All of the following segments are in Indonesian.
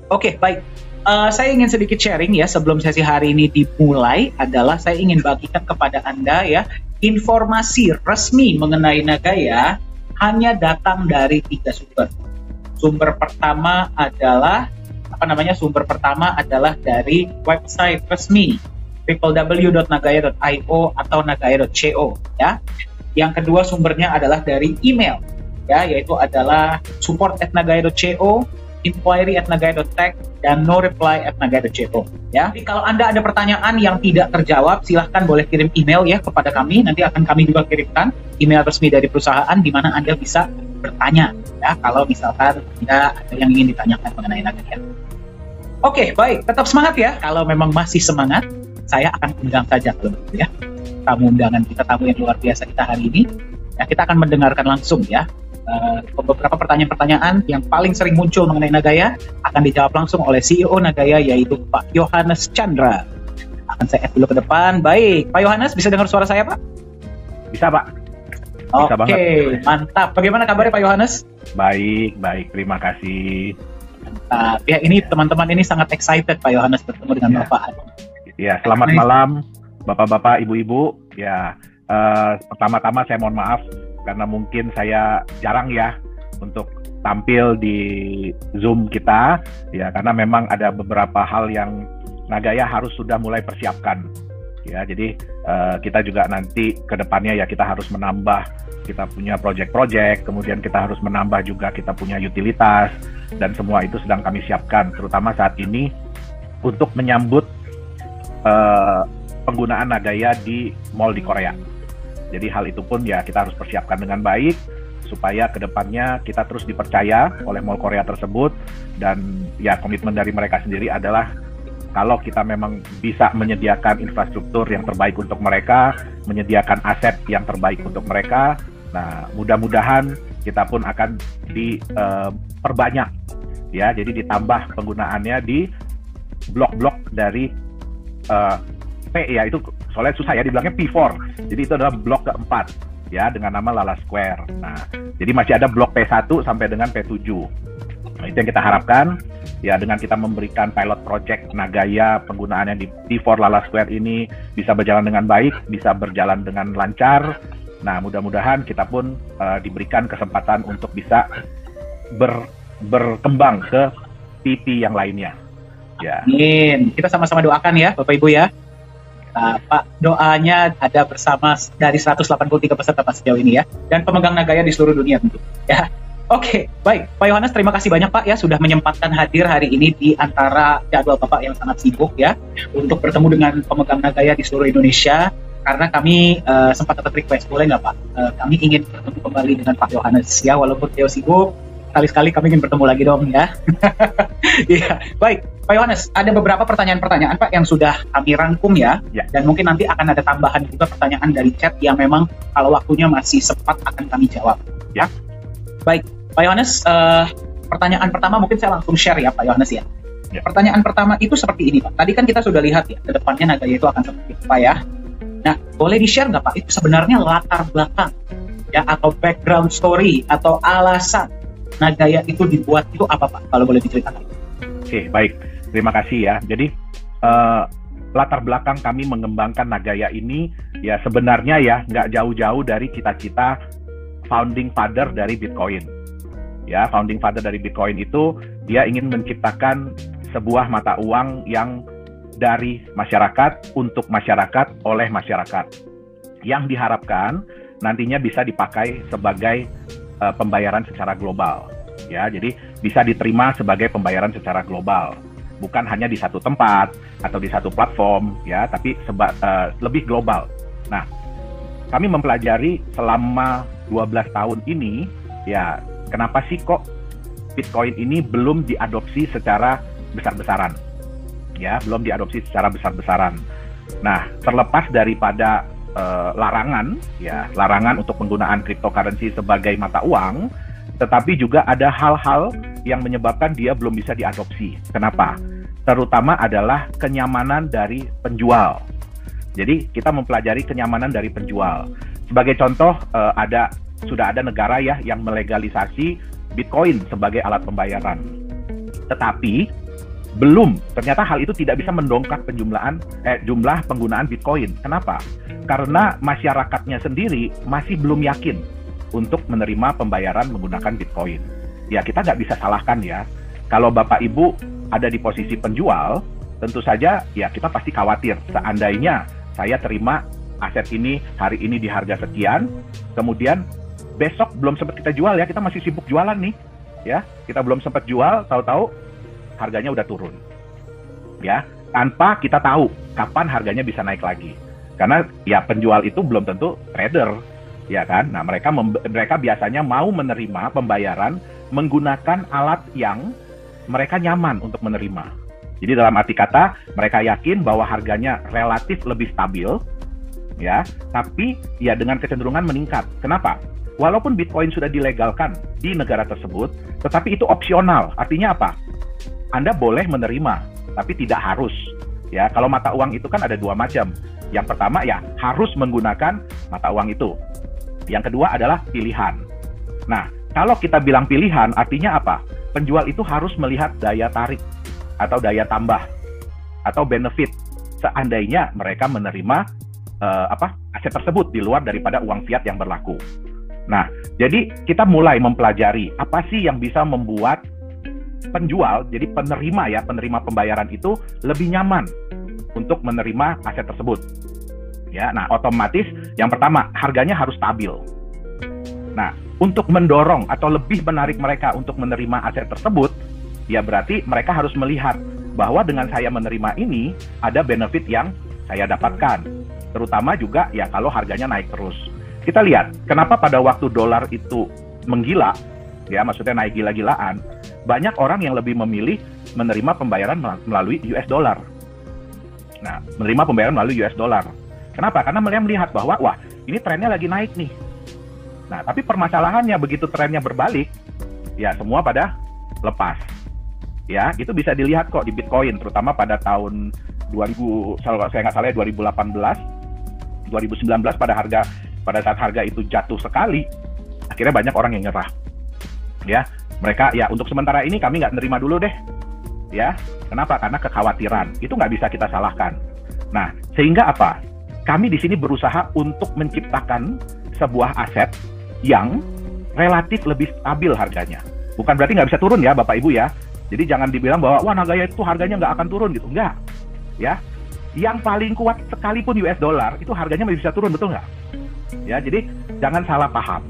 Oke, baik. Saya ingin sedikit sharing ya sebelum sesi hari ini dimulai adalah saya ingin bagikan kepada Anda ya informasi resmi mengenai Nagaya hanya datang dari 3 sumber. Sumber pertama adalah dari website resmi www.nagaya.io atau nagaya.co ya. Yang kedua sumbernya adalah dari email ya, yaitu adalah support@nagaya.co, inquiry@nagaya.tech, dan no reply@nagaya.co ya. Jadi kalau Anda ada pertanyaan yang tidak terjawab, silahkan boleh kirim email ya kepada kami. Nanti akan kami juga kirimkan email resmi dari perusahaan di mana Anda bisa bertanya ya kalau misalkan Anda ada yang ingin ditanyakan mengenai Nagaya. Oke, baik. Tetap semangat ya. Kalau memang masih semangat, saya akan undang saja kalau begitu ya. Tamu undangan kita, tamu yang luar biasa kita hari ini. Ya, kita akan mendengarkan langsung ya. Beberapa pertanyaan-pertanyaan yang paling sering muncul mengenai Nagaya akan dijawab langsung oleh CEO Nagaya, yaitu Pak Yohanes Chandra. Akan saya add dulu ke depan. Baik, Pak Yohanes, bisa dengar suara saya, Pak? Bisa, Pak. Bisa Oke, banget. mantap. Bagaimana kabarnya, Pak Yohanes? Baik. Terima kasih. Mantap. Ya, ini teman-teman ini sangat excited Pak Yohanes bertemu dengan Ya. Bapak. Ya, selamat malam, Bapak-bapak, Ibu-ibu. Ya, pertama-tama saya mohon maaf karena mungkin saya jarang ya untuk tampil di Zoom kita, ya karena memang ada beberapa hal yang Nagaya harus sudah mulai persiapkan. Ya, jadi kita juga nanti ke depannya ya kita harus menambah, kita punya project-project, kemudian kita harus menambah juga kita punya utilitas, dan semua itu sedang kami siapkan, terutama saat ini untuk menyambut penggunaan Nagaya di mall di Korea. Jadi hal itu pun ya kita harus persiapkan dengan baik supaya kedepannya kita terus dipercaya oleh mall Korea tersebut, dan ya komitmen dari mereka sendiri adalah kalau kita memang bisa menyediakan infrastruktur yang terbaik untuk mereka, menyediakan aset yang terbaik untuk mereka, nah mudah-mudahan kita pun akan diperbanyak ya, jadi ditambah penggunaannya di blok-blok dari P ya, itu soalnya susah ya dibilangnya P4, jadi itu adalah blok keempat ya dengan nama Lala Square. Nah, jadi masih ada blok P1 sampai dengan P7. Nah, itu yang kita harapkan ya, dengan kita memberikan pilot project Nagaya penggunaannya di P4 Lala Square ini bisa berjalan dengan baik, bisa berjalan dengan lancar. Nah, mudah-mudahan kita pun diberikan kesempatan untuk bisa berkembang ke PP yang lainnya. Ya. Amin. Kita sama-sama doakan ya, Bapak Ibu ya. Pak, doanya ada bersama dari 183 peserta Pak sejauh ini ya, dan pemegang Nagaya di seluruh dunia tentu. Ya. Oke, baik. Pak Yohanes, terima kasih banyak Pak ya sudah menyempatkan hadir hari ini di antara jadwal Bapak yang sangat sibuk ya untuk bertemu dengan pemegang Nagaya di seluruh Indonesia. Karena kami sempat dapat request, boleh nggak Pak? Kami ingin bertemu kembali dengan Pak Yohanes ya, walaupun beliau sibuk. Sekali-sekali kami ingin bertemu lagi dong ya. Iya, baik. Pak Yohanes, ada beberapa pertanyaan-pertanyaan Pak yang sudah kami rangkum ya, dan mungkin nanti akan ada tambahan juga pertanyaan dari chat yang memang kalau waktunya masih sempat akan kami jawab. Ya, baik. Pak Yohanes, pertanyaan pertama mungkin saya langsung share ya Pak Yohanes ya. Pertanyaan pertama itu seperti ini Pak. Tadi kan kita sudah lihat ya, ke depannya Nagaya itu akan seperti apa ya. Nah, boleh di-share nggak Pak, itu sebenarnya latar belakang ya, atau background story, atau alasan Nagaya itu dibuat itu apa Pak, kalau boleh diceritakan? Oke, baik. Terima kasih ya. Jadi latar belakang kami mengembangkan Nagaya ini ya sebenarnya ya nggak jauh-jauh dari cita-cita founding father dari Bitcoin. Ya, founding father dari Bitcoin itu dia ingin menciptakan sebuah mata uang yang dari masyarakat, untuk masyarakat, oleh masyarakat, yang diharapkan nantinya bisa dipakai sebagai pembayaran secara global. Ya, jadi bisa diterima sebagai pembayaran secara global, bukan hanya di satu tempat atau di satu platform ya, tapi lebih global. Nah, kami mempelajari selama 12 tahun ini ya, kenapa sih kok Bitcoin ini belum diadopsi secara besar-besaran? Ya, belum diadopsi secara besar-besaran. Nah, terlepas daripada larangan untuk penggunaan cryptocurrency sebagai mata uang, tetapi juga ada hal-hal yang menyebabkan dia belum bisa diadopsi. Kenapa? Terutama adalah kenyamanan dari penjual. Jadi kita mempelajari kenyamanan dari penjual. Sebagai contoh, sudah ada negara ya yang melegalisasi Bitcoin sebagai alat pembayaran. Tetapi belum, ternyata hal itu tidak bisa mendongkrak jumlah penggunaan Bitcoin. Kenapa? Karena masyarakatnya sendiri masih belum yakin untuk menerima pembayaran menggunakan Bitcoin. Ya, kita nggak bisa salahkan ya. Kalau Bapak Ibu ada di posisi penjual, tentu saja ya kita pasti khawatir. Seandainya saya terima aset ini hari ini di harga sekian, kemudian besok belum sempat kita jual ya, kita masih sibuk jualan nih. Ya, kita belum sempat jual, tahu-tahu harganya udah turun. Ya, tanpa kita tahu kapan harganya bisa naik lagi. Karena ya penjual itu belum tentu trader, ya kan? Nah, mereka biasanya mau menerima pembayaran menggunakan alat yang mereka nyaman untuk menerima. Jadi dalam arti kata, mereka yakin bahwa harganya relatif lebih stabil, ya, tapi ya dengan kecenderungan meningkat. Kenapa? Walaupun Bitcoin sudah dilegalkan di negara tersebut, tetapi itu opsional. Artinya apa? Anda boleh menerima, tapi tidak harus. Ya, kalau mata uang itu kan ada dua macam. Yang pertama ya harus menggunakan mata uang itu. Yang kedua adalah pilihan. Nah, kalau kita bilang pilihan, artinya apa? Penjual itu harus melihat daya tarik atau daya tambah atau benefit seandainya mereka menerima aset tersebut di luar daripada uang fiat yang berlaku. Nah, jadi kita mulai mempelajari apa sih yang bisa membuat penjual, jadi penerima pembayaran itu lebih nyaman untuk menerima aset tersebut. Ya, nah otomatis yang pertama harganya harus stabil. Nah, untuk mendorong atau lebih menarik mereka untuk menerima aset tersebut, ya berarti mereka harus melihat bahwa dengan saya menerima ini ada benefit yang saya dapatkan. Terutama juga ya kalau harganya naik terus. Kita lihat, kenapa pada waktu dolar itu menggila, ya maksudnya naik gila-gilaan, banyak orang yang lebih memilih menerima pembayaran melalui US dollar. Nah, menerima pembayaran melalui US dollar. Kenapa? Karena mereka melihat bahwa, wah, ini trennya lagi naik nih. Nah, tapi permasalahannya begitu trennya berbalik, ya semua pada lepas. Ya, itu bisa dilihat kok di Bitcoin, terutama pada tahun 2000, kalau saya nggak salah 2018, 2019 pada saat harga itu jatuh sekali, akhirnya banyak orang yang nyerah. Ya, mereka ya untuk sementara ini kami nggak nerima dulu deh. Ya, kenapa? Karena kekhawatiran. Itu nggak bisa kita salahkan. Nah, sehingga apa? Kami di sini berusaha untuk menciptakan sebuah aset yang relatif lebih stabil harganya. Bukan berarti nggak bisa turun ya, Bapak Ibu ya. Jadi jangan dibilang bahwa wah Nagaya itu harganya nggak akan turun gitu. Nggak. Ya, yang paling kuat sekalipun US dollar itu harganya masih bisa turun, betul nggak? Ya, jadi jangan salah paham.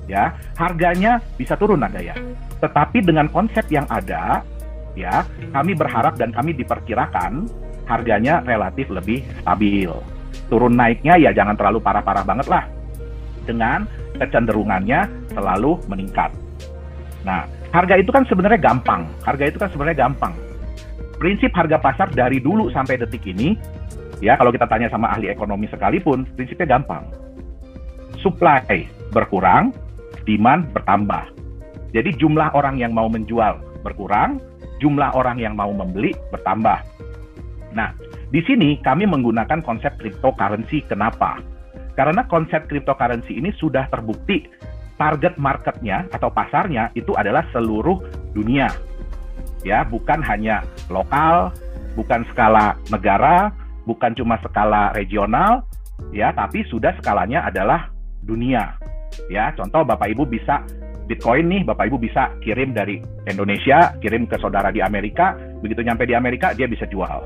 Ya, harganya bisa turun Nagaya. Tetapi dengan konsep yang ada, ya, kami berharap dan kami diperkirakan harganya relatif lebih stabil. Turun naiknya ya jangan terlalu parah-parah banget lah. Dengan kecenderungannya selalu meningkat. Nah, harga itu kan sebenarnya gampang. Prinsip harga pasar dari dulu sampai detik ini, ya kalau kita tanya sama ahli ekonomi sekalipun, prinsipnya gampang. Supply berkurang, demand bertambah. Jadi jumlah orang yang mau menjual berkurang, jumlah orang yang mau membeli bertambah. Nah, di sini kami menggunakan konsep cryptocurrency. Kenapa? Karena konsep cryptocurrency ini sudah terbukti target marketnya atau pasarnya itu adalah seluruh dunia. Ya, bukan hanya lokal, bukan skala negara, bukan cuma skala regional, ya, tapi sudah skalanya adalah dunia. Ya, contoh Bapak Ibu bisa Bitcoin nih, Bapak Ibu bisa kirim dari Indonesia, kirim ke saudara di Amerika, begitu nyampe di Amerika dia bisa jual.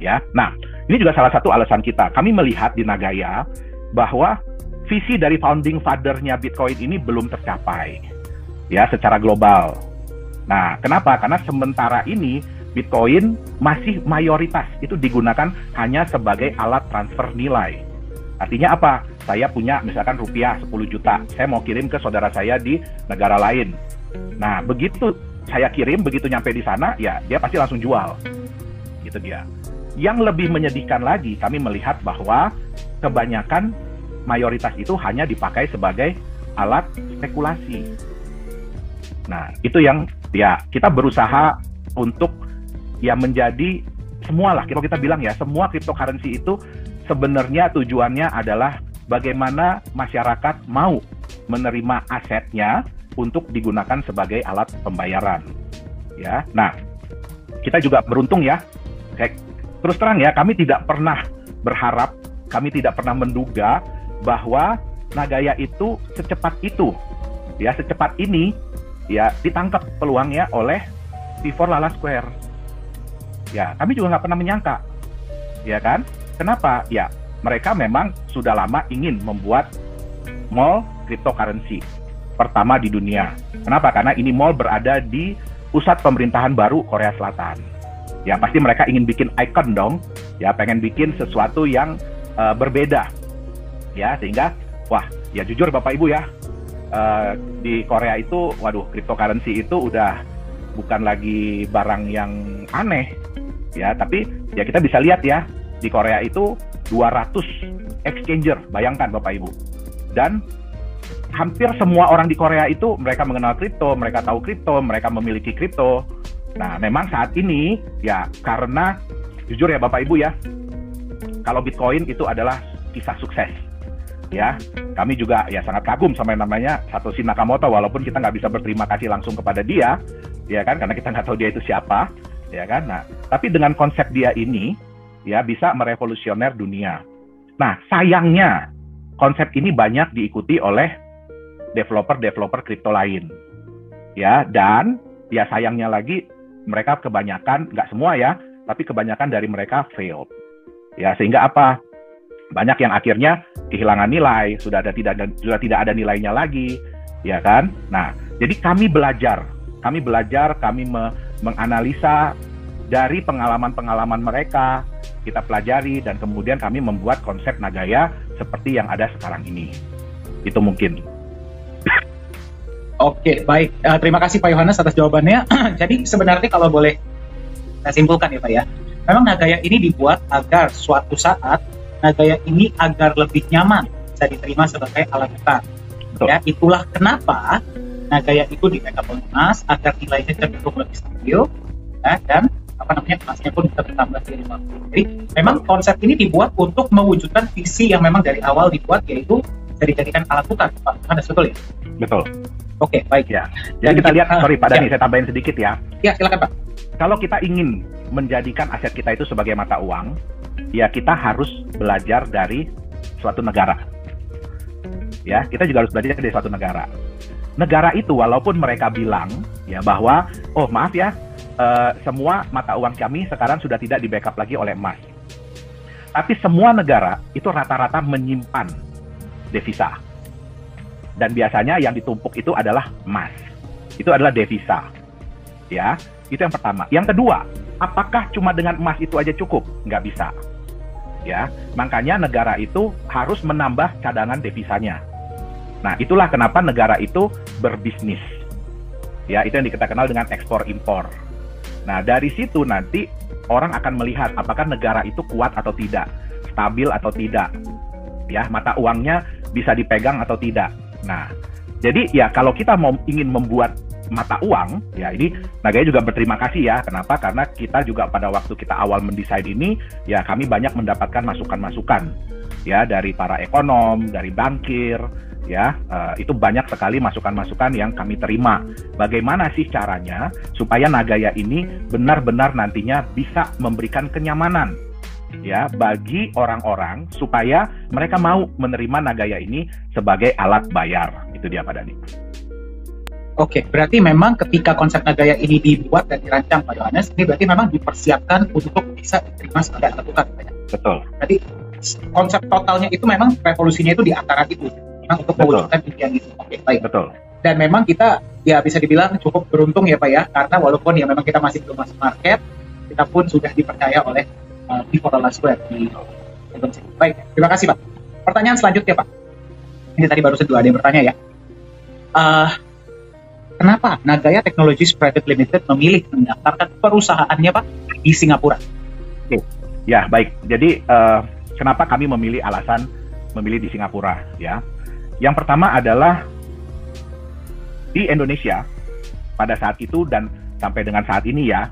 Ya, nah ini juga salah satu alasan kita. Kami melihat di Nagaya bahwa visi dari founding father-nya Bitcoin ini belum tercapai, ya, secara global. Nah, kenapa? Karena sementara ini Bitcoin masih mayoritas itu digunakan hanya sebagai alat transfer nilai. Artinya apa? Saya punya misalkan rupiah 10 juta, saya mau kirim ke saudara saya di negara lain. Nah, begitu saya kirim, begitu nyampe di sana, ya dia pasti langsung jual. Gitu dia. Yang lebih menyedihkan lagi, kami melihat bahwa kebanyakan mayoritas itu hanya dipakai sebagai alat spekulasi. Nah, itu yang ya kita berusaha untuk ya menjadi semualah, kalau kita bilang ya, semua cryptocurrency itu sebenarnya tujuannya adalah bagaimana masyarakat mau menerima asetnya untuk digunakan sebagai alat pembayaran. Ya. Nah, kita juga beruntung ya. Terus terang ya, kami tidak pernah berharap, kami tidak pernah menduga bahwa Nagaya itu secepat itu, ya secepat ini, ya ditangkap peluangnya oleh V4 Lala Square. Ya, kami juga nggak pernah menyangka, ya kan? Kenapa? Ya, mereka memang sudah lama ingin membuat mall cryptocurrency pertama di dunia. Kenapa? Karena ini mall berada di pusat pemerintahan baru Korea Selatan. Ya, pasti mereka ingin bikin icon dong, ya pengen bikin sesuatu yang berbeda, ya sehingga, wah, ya jujur Bapak Ibu ya, di Korea itu, waduh, cryptocurrency itu udah bukan lagi barang yang aneh, ya, tapi ya kita bisa lihat ya, di Korea itu 200 exchanger, bayangkan Bapak Ibu. Dan hampir semua orang di Korea itu, mereka mengenal kripto, mereka tahu kripto, mereka memiliki kripto. Nah, memang saat ini, ya karena, jujur ya Bapak Ibu ya, kalau Bitcoin itu adalah kisah sukses. Ya, kami juga ya sangat kagum sama yang namanya Satoshi Nakamoto, walaupun kita nggak bisa berterima kasih langsung kepada dia, ya kan, karena kita nggak tahu dia itu siapa, ya kan. Nah, tapi dengan konsep dia ini, ya bisa merevolusioner dunia. Nah, sayangnya konsep ini banyak diikuti oleh developer kripto lain, ya, dan ya sayangnya lagi mereka kebanyakan, nggak semua ya, tapi kebanyakan dari mereka failed, ya sehingga apa? Banyak yang akhirnya kehilangan nilai, sudah tidak ada nilainya lagi, ya kan? Nah, jadi kami belajar, kami menganalisa dari pengalaman-pengalaman mereka, kita pelajari, dan kemudian kami membuat konsep Nagaya seperti yang ada sekarang ini. Itu mungkin. Oke, baik. Terima kasih Pak Yohanes atas jawabannya. Jadi sebenarnya kalau boleh saya simpulkan ya Pak ya, memang Nagaya ini dibuat agar suatu saat Nagaya ini agar lebih nyaman bisa diterima sebagai alat tukar. Ya, itulah kenapa Nagaya itu di-backup oleh emas agar nilainya cenderung lebih stabil, ya, dan emasnya pun bisa bertambah dari 50. Jadi memang konsep ini dibuat untuk mewujudkan visi yang memang dari awal dibuat, yaitu bisa dijadikan alat tukar, Pak. Ada betul ya? Betul. Oke, baik ya. Jadi kita lihat, sorry Pak Dani, saya tambahin sedikit ya. Ya, silakan Pak. Kalau kita ingin menjadikan aset kita itu sebagai mata uang, ya kita harus belajar dari suatu negara. Ya, kita juga harus belajar dari suatu negara. Negara itu walaupun mereka bilang ya bahwa, oh maaf ya, semua mata uang kami sekarang sudah tidak di-backup lagi oleh emas. Tapi semua negara itu rata-rata menyimpan devisa. Dan biasanya yang ditumpuk itu adalah emas. Itu adalah devisa. Ya, itu yang pertama. Yang kedua, apakah cuma dengan emas itu aja cukup? Nggak bisa. Ya, makanya negara itu harus menambah cadangan devisanya. Nah, itulah kenapa negara itu berbisnis. Ya, itu yang kita kenal dengan ekspor impor. Nah, dari situ nanti orang akan melihat apakah negara itu kuat atau tidak, stabil atau tidak. Ya, mata uangnya bisa dipegang atau tidak. Nah, jadi ya kalau kita ingin membuat mata uang, ya ini Nagaya juga berterima kasih ya. Kenapa? Karena kita juga pada waktu kita awal mendesain ini, ya kami banyak mendapatkan masukan-masukan ya dari para ekonom, dari bankir, ya itu banyak sekali masukan-masukan yang kami terima. Bagaimana sih caranya supaya Nagaya ini benar-benar nantinya bisa memberikan kenyamanan ya bagi orang-orang supaya mereka mau menerima Nagaya ini sebagai alat bayar. Itu dia Pak Dani. Oke, berarti memang ketika konsep Nagaya ini dibuat dan dirancang Pak Yohanes, ini berarti memang dipersiapkan untuk bisa diterima sebagai alat tukar. Betul. Jadi konsep totalnya itu memang revolusinya itu di antara itu, memang untuk mewujudkan impian itu. Oke, baik. Betul. Dan memang kita ya bisa dibilang cukup beruntung ya Pak ya, karena walaupun ya memang kita masih belum masuk market, kita pun sudah dipercaya oleh V4 Lala Square di Indonesia. Baik, terima kasih Pak. Pertanyaan selanjutnya Pak. Ini tadi baru ada yang bertanya ya. Kenapa Nagaya Technologies Private Limited memilih mendaftarkan perusahaannya Pak di Singapura? Oke. Ya, baik. Jadi kenapa kami alasan memilih di Singapura ya? Yang pertama adalah di Indonesia pada saat itu dan sampai dengan saat ini ya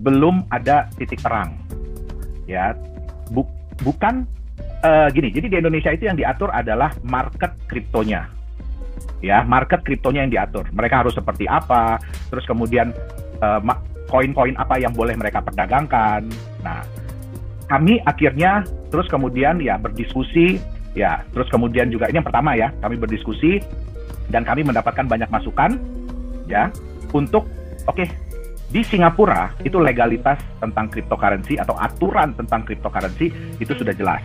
belum ada titik terang. Ya, bukan gini. Jadi di Indonesia itu yang diatur adalah market kriptonya. Ya, market kriptonya yang diatur. Mereka harus seperti apa, terus kemudian koin-koin apa yang boleh mereka perdagangkan. Nah, kami akhirnya terus kemudian ya berdiskusi, ya terus kemudian juga ini yang pertama ya, kami berdiskusi dan kami mendapatkan banyak masukan ya untuk di Singapura itu legalitas tentang cryptocurrency atau aturan tentang cryptocurrency itu sudah jelas.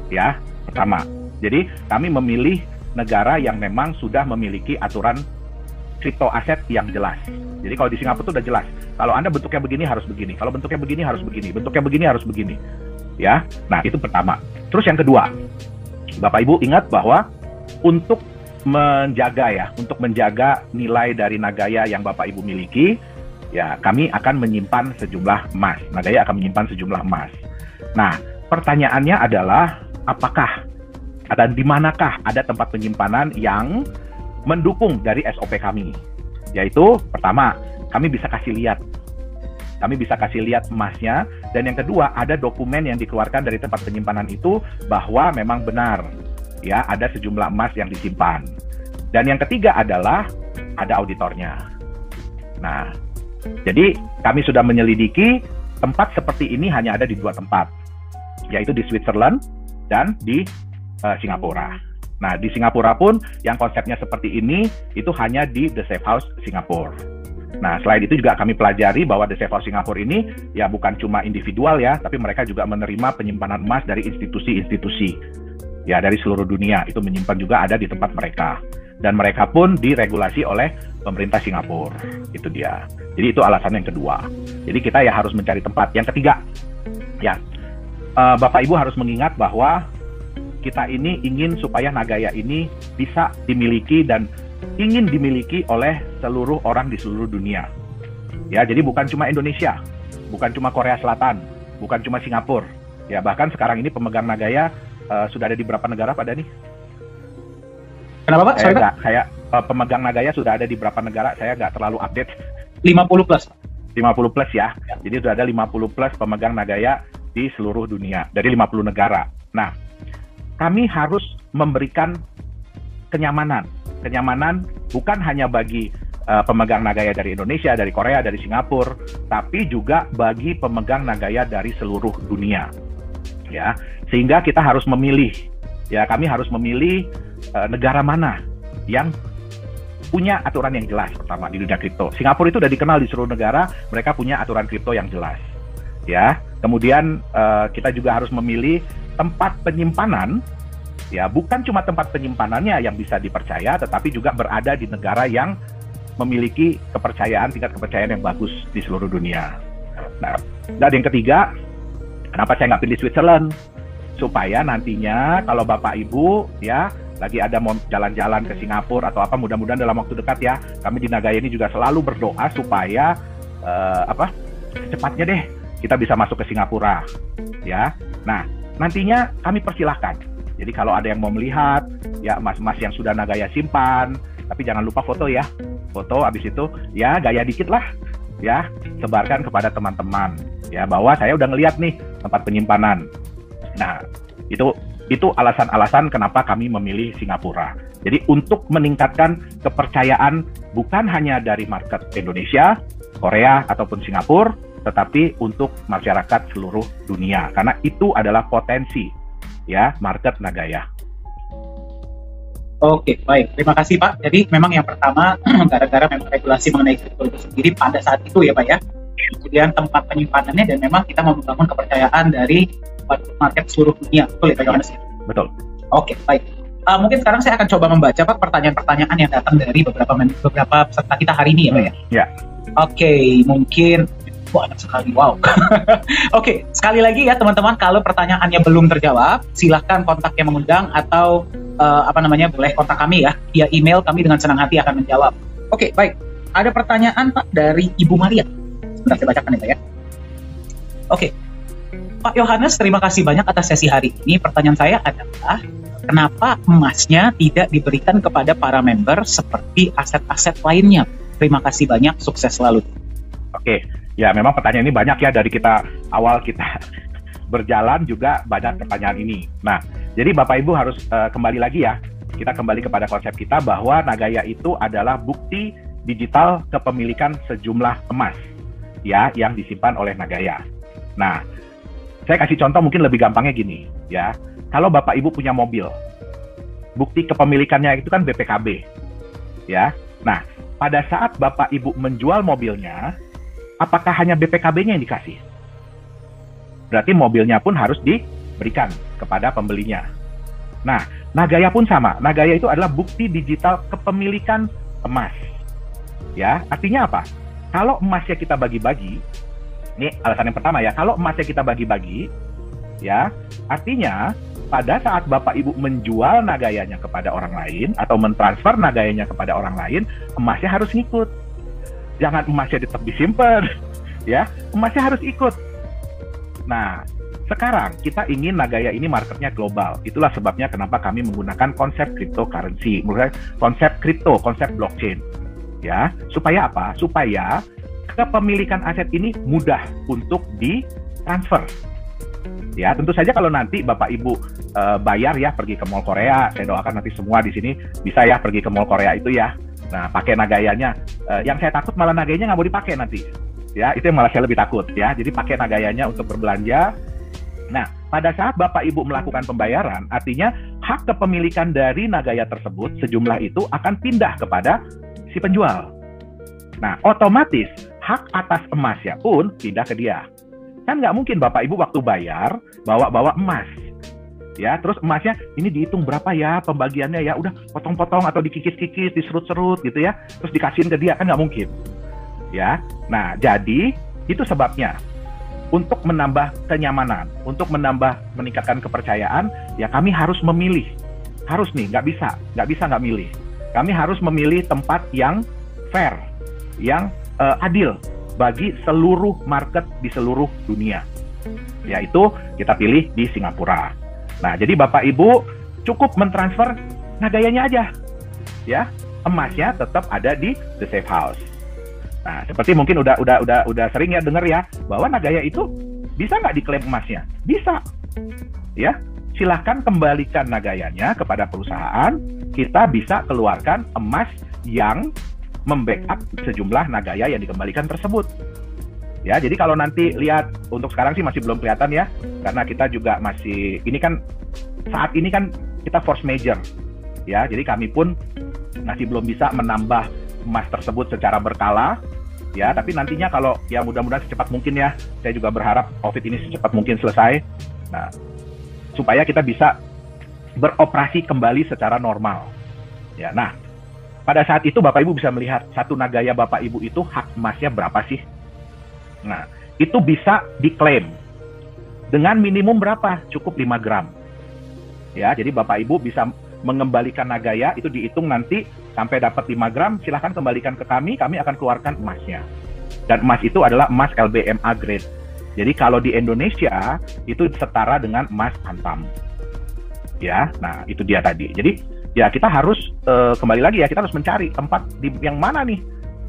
Ya, pertama. Jadi kami memilih negara yang memang sudah memiliki aturan crypto aset yang jelas. Jadi kalau di Singapura itu udah jelas. Kalau Anda bentuknya begini harus begini, kalau bentuknya begini harus begini, bentuknya begini harus begini. Ya. Nah, itu pertama. Terus yang kedua, Bapak Ibu ingat bahwa untuk menjaga nilai dari Nagaya yang Bapak Ibu miliki, ya kami akan menyimpan sejumlah emas. Nagaya akan menyimpan sejumlah emas. Nah, pertanyaannya adalah apakah dan di manakah ada tempat penyimpanan yang mendukung dari SOP kami? Yaitu pertama, kami bisa kasih lihat. Kami bisa kasih lihat emasnya, dan yang kedua ada dokumen yang dikeluarkan dari tempat penyimpanan itu bahwa memang benar ya ada sejumlah emas yang disimpan. Dan yang ketiga adalah ada auditornya. Nah, jadi kami sudah menyelidiki tempat seperti ini hanya ada di 2 tempat, yaitu di Switzerland dan di Singapura. Nah, di Singapura pun yang konsepnya seperti ini itu hanya di The Safe House Singapura. Nah, selain itu juga kami pelajari bahwa The Safe House Singapura ini ya bukan cuma individual ya, tapi mereka juga menerima penyimpanan emas dari institusi-institusi ya dari seluruh dunia. Itu menyimpan juga ada di tempat mereka. Dan mereka pun diregulasi oleh pemerintah Singapura. Itu dia. Jadi itu alasan yang kedua. Jadi kita ya harus mencari tempat. Yang ketiga, ya Bapak Ibu harus mengingat bahwa kita ini ingin supaya Nagaya ini bisa dimiliki dan ingin dimiliki oleh seluruh orang di seluruh dunia. Ya, jadi bukan cuma Indonesia, bukan cuma Korea Selatan, bukan cuma Singapura. Ya, bahkan sekarang ini pemegang Nagaya sudah ada di berapa negara Pak Dhani? Kenapa Pak? Saya pemegang Nagaya sudah ada di berapa negara? Saya nggak terlalu update. 50 plus. 50 plus ya. Jadi sudah ada 50 plus pemegang Nagaya di seluruh dunia dari 50 negara. Nah, kami harus memberikan kenyamanan bukan hanya bagi pemegang Nagaya dari Indonesia, dari Korea, dari Singapura, tapi juga bagi pemegang Nagaya dari seluruh dunia. Ya, sehingga kita harus memilih. Ya, kami harus memilih negara mana yang punya aturan yang jelas pertama di dunia kripto. Singapura itu sudah dikenal di seluruh negara, mereka punya aturan kripto yang jelas. Ya, kemudian kita juga harus memilih tempat penyimpanan. Ya, bukan cuma tempat penyimpanannya yang bisa dipercaya, tetapi juga berada di negara yang memiliki tingkat kepercayaan yang bagus di seluruh dunia. Nah, dan yang ketiga, kenapa saya nggak pilih Switzerland? Supaya nantinya kalau Bapak Ibu ya lagi ada mau jalan-jalan ke Singapura atau apa, mudah-mudahan dalam waktu dekat ya, kami di Nagaya ini juga selalu berdoa supaya secepatnya deh kita bisa masuk ke Singapura. Ya, nah nantinya kami persilahkan. Jadi kalau ada yang mau melihat ya emas-emas yang sudah Nagaya simpan, tapi jangan lupa foto ya, foto abis itu ya gaya dikit lah, ya sebarkan kepada teman-teman ya bahwa saya udah ngeliat nih tempat penyimpanan. Nah itu alasan-alasan kenapa kami memilih Singapura. Jadi untuk meningkatkan kepercayaan bukan hanya dari market Indonesia, Korea ataupun Singapura, tetapi untuk masyarakat seluruh dunia karena itu adalah potensi ya market Nagaya. Oke, baik. Terima kasih Pak. Jadi memang yang pertama gara-gara memang regulasi mengenai kripto itu sendiri pada saat itu ya Pak ya. Kemudian tempat penyimpanannya dan memang kita mau membangun kepercayaan dari market seluruh dunia. Betul ya Pak Yohanes? Betul. Oke, baik. Mungkin sekarang saya akan coba membaca Pak pertanyaan-pertanyaan yang datang dari beberapa peserta kita hari ini ya Pak ya. Ya. Oke, mungkin banyak sekali, wow. Oke, sekali lagi ya teman-teman, kalau pertanyaannya belum terjawab, silahkan kontak yang mengundang atau boleh kontak kami ya, via email, kami dengan senang hati akan menjawab. Oke, baik. Ada pertanyaan Pak dari Ibu Maria. Sebentar saya bacakan ya Pak ya. Oke, Pak Yohanes, terima kasih banyak atas sesi hari ini. Pertanyaan saya adalah, kenapa emasnya tidak diberikan kepada para member seperti aset-aset lainnya? Terima kasih banyak, sukses selalu. Oke, ya memang pertanyaan ini banyak ya dari awal kita berjalan juga banyak pertanyaan ini. Nah, jadi Bapak Ibu harus kembali lagi ya, kita kembali kepada konsep kita bahwa Nagaya itu adalah bukti digital kepemilikan sejumlah emas. ya yang disimpan oleh Nagaya. Nah, saya kasih contoh mungkin lebih gampangnya gini ya. Kalau Bapak Ibu punya mobil, bukti kepemilikannya itu kan BPKB ya. Nah, pada saat Bapak Ibu menjual mobilnya, apakah hanya BPKB-nya yang dikasih? Berarti mobilnya pun harus diberikan kepada pembelinya. Nah, Nagaya pun sama. Nagaya itu adalah bukti digital kepemilikan emas. Ya, artinya apa? Kalau emasnya kita bagi-bagi, ini alasan yang pertama ya, kalau emasnya kita bagi-bagi, ya, artinya pada saat Bapak Ibu menjual Nagayanya kepada orang lain atau mentransfer Nagayanya kepada orang lain, emasnya harus ngikut. Jangan emasnya tetap disimpan, ya, emasnya harus ikut. Nah, sekarang kita ingin Nagaya ini marketnya global. Itulah sebabnya kenapa kami menggunakan konsep cryptocurrency, konsep kripto, konsep blockchain. Ya, supaya apa? Supaya kepemilikan aset ini mudah untuk ditransfer. Ya, tentu saja kalau nanti Bapak Ibu bayar ya pergi ke Mall Korea, saya doakan nanti semua di sini bisa ya pergi ke Mall Korea itu ya. Nah, pakai Nagayanya. Yang saya takut malah Nagayanya nggak mau dipakai nanti. Ya, itu yang malah saya lebih takut ya. Jadi pakai Nagayanya untuk berbelanja. Nah, pada saat Bapak Ibu melakukan pembayaran, artinya hak kepemilikan dari Nagaya tersebut sejumlah itu akan pindah kepada si penjual. Nah, otomatis hak atas emasnya pun pindah ke dia. Kan nggak mungkin Bapak Ibu waktu bayar bawa-bawa emas. Ya, terus emasnya ini dihitung berapa ya pembagiannya ya, udah potong-potong atau dikikis-kikis, diserut-serut gitu ya, terus dikasihin ke dia, kan nggak mungkin. Ya, nah jadi itu sebabnya untuk menambah kenyamanan, untuk meningkatkan kepercayaan, ya kami harus memilih. Harus nih, nggak bisa nggak milih. Kami harus memilih tempat yang fair, yang adil bagi seluruh market di seluruh dunia. Yaitu kita pilih di Singapura. Nah, jadi Bapak Ibu cukup mentransfer Nagayanya aja. Ya, emasnya tetap ada di The Safe House. Nah, seperti mungkin udah sering ya dengar ya bahwa Nagaya itu bisa nggak diklaim emasnya? Bisa. Ya, silahkan kembalikan Nagayanya kepada perusahaan. Kita bisa keluarkan emas yang membackup sejumlah Nagaya yang dikembalikan tersebut. Ya, jadi kalau nanti lihat, untuk sekarang sih masih belum kelihatan ya, karena kita juga masih, ini kan saat ini kan kita force major, ya, jadi kami pun masih belum bisa menambah emas tersebut secara berkala, ya, tapi nantinya kalau ya mudah-mudahan secepat mungkin ya, saya juga berharap COVID ini secepat mungkin selesai, nah, supaya kita bisa beroperasi kembali secara normal, ya. Nah, pada saat itu Bapak Ibu bisa melihat satu Nagaya Bapak Ibu itu hak emasnya berapa sih? Nah, itu bisa diklaim dengan minimum berapa? Cukup 5 gram. Ya, jadi Bapak Ibu bisa mengembalikan Nagaya, itu dihitung nanti sampai dapat 5 gram, silahkan kembalikan ke kami akan keluarkan emasnya. Dan emas itu adalah emas LBMA grade. Jadi kalau di Indonesia, itu setara dengan emas Antam. Ya, nah itu dia tadi. Jadi, ya kita harus, kembali lagi ya, kita harus mencari tempat yang mana nih,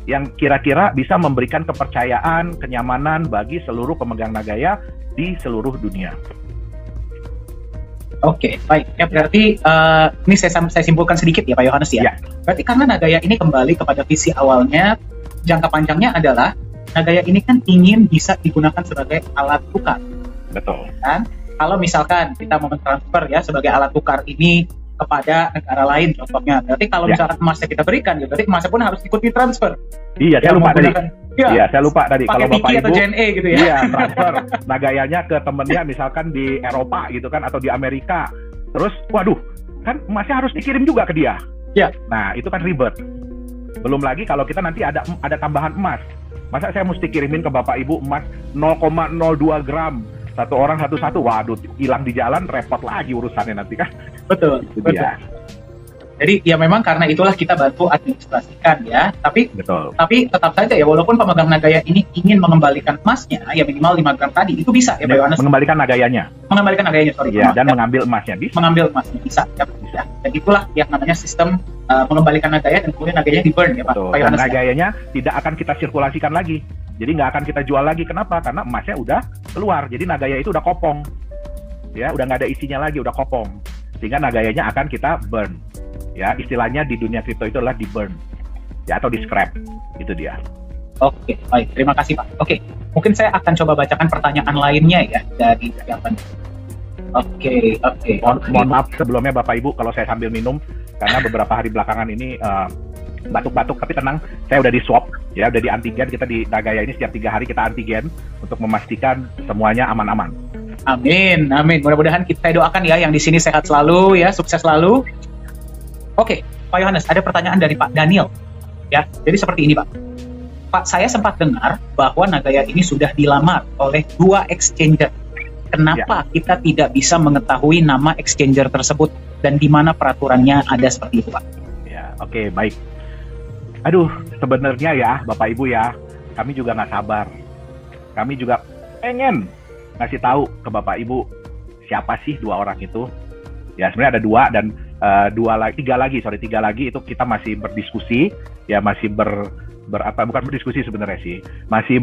yang kira-kira bisa memberikan kepercayaan, kenyamanan bagi seluruh pemegang Nagaya di seluruh dunia. Oke, baik. Ya berarti ini saya simpulkan sedikit ya Pak Yohanes ya. Ya. Berarti karena Nagaya ini kembali kepada visi awalnya, jangka panjangnya adalah Nagaya ini kan ingin bisa digunakan sebagai alat tukar. Betul. Kan? Kalau misalkan kita mau mentransfer ya sebagai alat tukar ini kepada negara lain contohnya. Berarti kalau misalkan emasnya kita berikan, ya berarti emasnya pun harus ikut ditransfer. Iya, saya lupa tadi. Iya, saya lupa tadi. Kalau Bapak Ibu atau JNE gitu ya. Iya, transfer Nagayanya ke temennya misalkan di Eropa gitu kan, atau di Amerika. Terus, waduh, kan emasnya harus dikirim juga ke dia. Iya. Nah, itu kan ribet. Belum lagi kalau kita nanti ada tambahan emas. Masa saya mesti kirimin ke Bapak Ibu emas 0,02 gram. Satu orang satu-satu, waduh, hilang di jalan, repot lagi urusannya nanti kan. Betul, betul. Ya. Jadi ya memang karena itulah kita bantu administrasikan ya. Tapi tetap saja ya, walaupun pemegang Nagaya ini ingin mengembalikan emasnya, ya minimal 5 gram tadi, itu bisa ya Pak Yohanes? Mengembalikan Nagayanya, sorry. Ya, dan mengambil emasnya bisa. Mengambil emasnya bisa, ya. Dan itulah yang namanya sistem mengembalikan Nagaya dan kemudian Nagayanya di-burn ya Pak Yohanes. Dan Nagayanya tidak akan kita sirkulasikan lagi. Jadi nggak akan kita jual lagi. Kenapa? Karena emasnya udah keluar. Jadi Nagaya itu udah kopong. Ya, udah nggak ada isinya lagi, udah kopong. Sehingga Nagayanya akan kita burn. Ya, istilahnya di dunia kripto itu adalah di burn. Ya, atau di scrap. Itu dia. Oke, baik. Terima kasih, Pak. Oke, mungkin saya akan coba bacakan pertanyaan lainnya ya dari jawaban. Oke. Mohon maaf sebelumnya Bapak Ibu kalau saya sambil minum karena beberapa hari belakangan ini batuk-batuk, tapi tenang, saya udah di swab ya, udah di antigen. Kita di Nagaya ini setiap 3 hari kita antigen untuk memastikan semuanya aman-aman. Amin. Mudah-mudahan kita doakan ya yang di sini sehat selalu ya, sukses selalu. Oke, Pak Yohanes, ada pertanyaan dari Pak Daniel. Ya, jadi seperti ini, Pak. Pak, saya sempat dengar bahwa Nagaya ini sudah dilamar oleh 2 exchanger. Kenapa kita tidak bisa mengetahui nama exchanger tersebut dan di mana peraturannya ada seperti itu, Pak? Ya, oke, baik. Aduh, sebenarnya ya, Bapak Ibu ya, kami juga nggak sabar. Kami juga pengen ngasih tahu ke Bapak Ibu siapa sih 2 orang itu. Ya, sebenarnya ada 2 dan 3 lagi itu kita masih berdiskusi, ya masih bukan berdiskusi sebenarnya sih, masih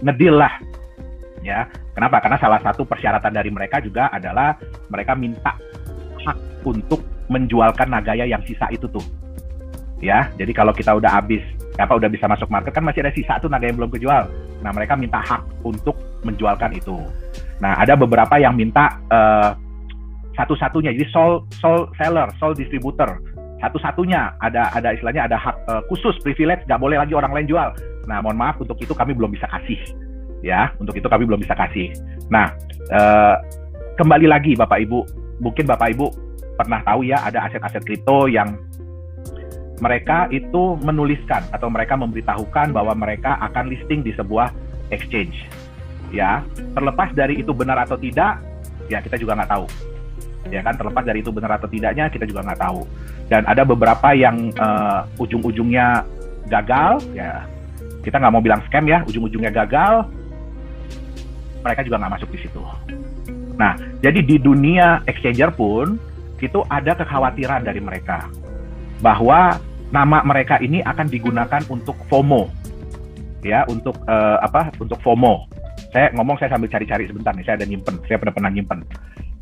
ngedeal lah. Ya, kenapa? Karena salah satu persyaratan dari mereka juga adalah mereka minta hak untuk menjualkan Nagaya yang sisa itu tuh. Ya, jadi kalau kita udah udah bisa masuk market kan masih ada sisa tuh Nagaya yang belum kejual. Nah, mereka minta hak untuk menjualkan itu. Nah, ada beberapa yang minta satu-satunya, jadi sole seller, sole distributor. Satu-satunya ada istilahnya ada hak khusus, privilege, nggak boleh lagi orang lain jual. Nah, mohon maaf untuk itu kami belum bisa kasih. Ya, untuk itu kami belum bisa kasih. Nah, kembali lagi Bapak Ibu, mungkin Bapak Ibu pernah tahu ya ada aset-aset kripto yang mereka itu menuliskan atau mereka memberitahukan bahwa mereka akan listing di sebuah exchange. Ya, terlepas dari itu benar atau tidak, ya kita juga nggak tahu. Ya kan, terlepas dari itu benar atau tidaknya kita juga nggak tahu. Dan ada beberapa yang ujung-ujungnya gagal, ya kita nggak mau bilang scam ya, ujung-ujungnya gagal. Mereka juga nggak masuk di situ. Nah, jadi di dunia exchanger pun itu ada kekhawatiran dari mereka bahwa nama mereka ini akan digunakan untuk FOMO, ya, untuk untuk FOMO. Saya sambil cari-cari sebentar nih, saya pernah nyimpen.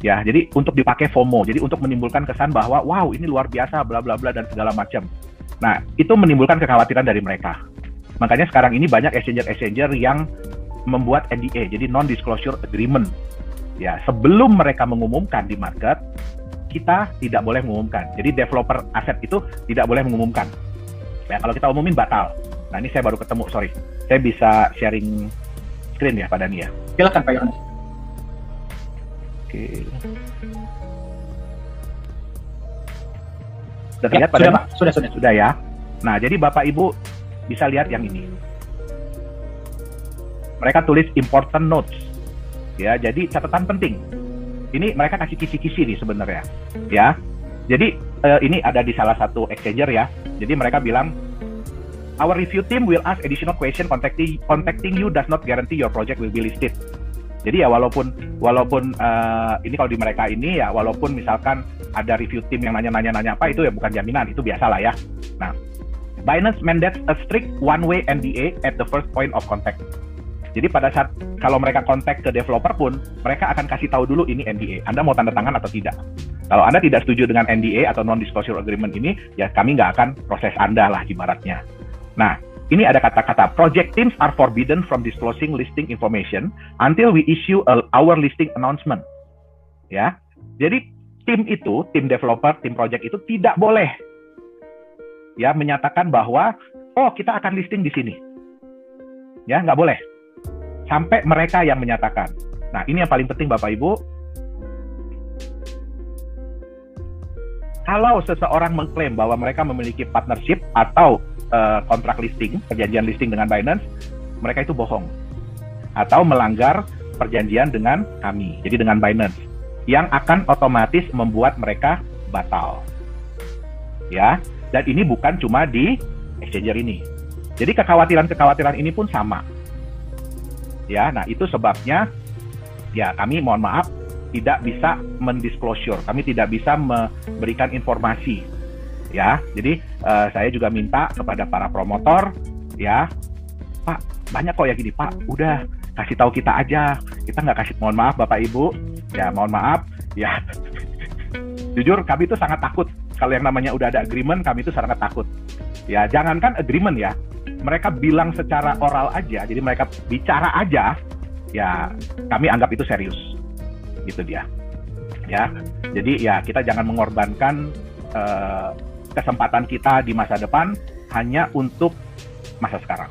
Ya, jadi untuk dipakai FOMO, jadi untuk menimbulkan kesan bahwa wow ini luar biasa, bla bla bla dan segala macam. Nah, itu menimbulkan kekhawatiran dari mereka. Makanya sekarang ini banyak exchanger yang membuat NDA, jadi non-disclosure agreement. Ya, sebelum mereka mengumumkan di market, kita tidak boleh mengumumkan. Jadi developer aset itu tidak boleh mengumumkan. Ya, kalau kita umumin batal. Nah, ini saya baru ketemu, sorry. Saya bisa sharing screen ya, Pak Dani ya. Silakan Pak Yohanes. Oke. Sudah terlihat Pak Dani? Sudah ya. Nah, jadi Bapak Ibu bisa lihat yang ini. Mereka tulis important notes, ya. Jadi catatan penting. Ini mereka kasih kisi-kisi nih sebenarnya, ya. Jadi ini ada di salah satu exchanger ya. Jadi mereka bilang, our review team will ask additional question. Contacting you does not guarantee your project will be listed. Jadi ya walaupun ini kalau di mereka ini ya walaupun misalkan ada review team yang nanya apa itu ya bukan jaminan, itu biasa lah ya. Nah, Binance mandates a strict one-way NDA at the first point of contact. Jadi pada saat kalau mereka kontak ke developer pun, mereka akan kasih tahu dulu ini NDA. Anda mau tanda tangan atau tidak? Kalau Anda tidak setuju dengan NDA atau non-disclosure agreement ini, ya kami nggak akan proses Anda lah ibaratnya. Nah, ini ada kata-kata, project teams are forbidden from disclosing listing information until we issue our listing announcement. Ya, jadi tim developer, tim project itu tidak boleh ya menyatakan bahwa, oh kita akan listing di sini. Ya, nggak boleh. Sampai mereka yang menyatakan. Nah, ini yang paling penting Bapak Ibu. Kalau seseorang mengklaim bahwa mereka memiliki partnership atau kontrak listing, perjanjian listing dengan Binance, mereka itu bohong. Atau melanggar perjanjian dengan kami, jadi dengan Binance, yang akan otomatis membuat mereka batal. Ya, dan ini bukan cuma di exchanger ini. Jadi kekhawatiran ini pun sama. Ya, nah itu sebabnya ya kami mohon maaf tidak bisa mendisclosure, kami tidak bisa memberikan informasi. Ya, jadi saya juga minta kepada para promotor, ya Pak, banyak kok ya gini Pak, udah kasih tahu kita aja, kita nggak kasih, mohon maaf Bapak Ibu, ya mohon maaf, ya jujur kami itu sangat takut kalau yang namanya udah ada agreement, kami itu sangat takut. Ya jangankan agreement ya, mereka bilang secara oral aja, jadi mereka bicara aja, ya kami anggap itu serius. Gitu dia. Ya. Jadi ya kita jangan mengorbankan kesempatan kita di masa depan hanya untuk masa sekarang.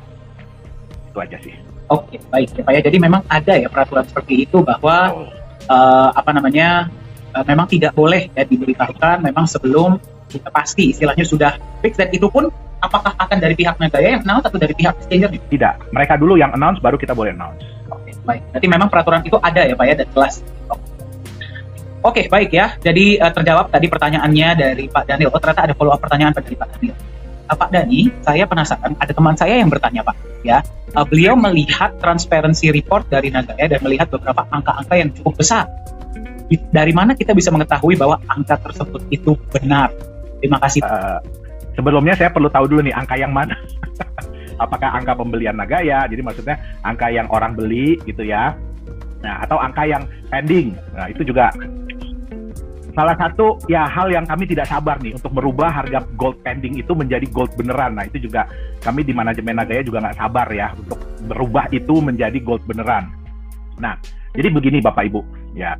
Itu aja sih. Oke, baik ya Pak ya. Jadi memang ada ya peraturan seperti itu bahwa memang tidak boleh ya diberitahukan memang sebelum kita pasti istilahnya sudah fix, dan itu pun apakah akan dari pihak Nagaya yang announce atau dari pihak exchanger? Tidak, mereka dulu yang announce baru kita boleh announce. Oke, baik. Berarti memang peraturan itu ada ya Pak ya, dan jelas. Oke, baik ya. Jadi terjawab tadi pertanyaannya dari Pak Daniel. Oh, ternyata ada follow up pertanyaan dari Pak Daniel. Pak Dani, saya penasaran, ada teman saya yang bertanya Pak, ya, beliau melihat transparency report dari Nagaya dan melihat beberapa angka-angka yang cukup besar. Dari mana kita bisa mengetahui bahwa angka tersebut itu benar? Terima kasih. Sebelumnya saya perlu tahu dulu nih angka yang mana. Apakah angka pembelian Nagaya? Jadi maksudnya angka yang orang beli gitu ya. Nah, atau angka yang pending. Nah, itu juga salah satu ya hal yang kami tidak sabar nih untuk merubah harga gold pending itu menjadi gold beneran. Nah, itu juga kami di manajemen Nagaya juga nggak sabar ya untuk merubah itu menjadi gold beneran. Nah, jadi begini Bapak Ibu, ya.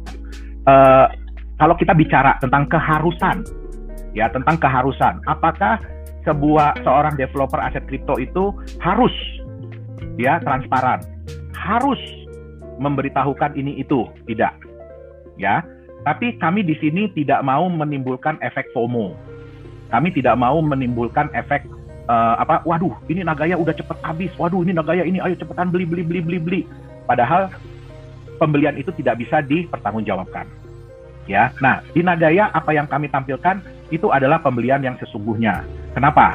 Kalau kita bicara tentang keharusan, ya tentang keharusan, apakah seorang developer aset kripto itu harus ya transparan, harus memberitahukan ini itu? Tidak, ya. Tapi kami di sini tidak mau menimbulkan efek FOMO. Kami tidak mau menimbulkan efek waduh ini Nagaya udah cepet habis, waduh ini Nagaya ini ayo cepetan beli. Padahal pembelian itu tidak bisa dipertanggungjawabkan. Ya, nah di Nagaya apa yang kami tampilkan itu adalah pembelian yang sesungguhnya. Kenapa?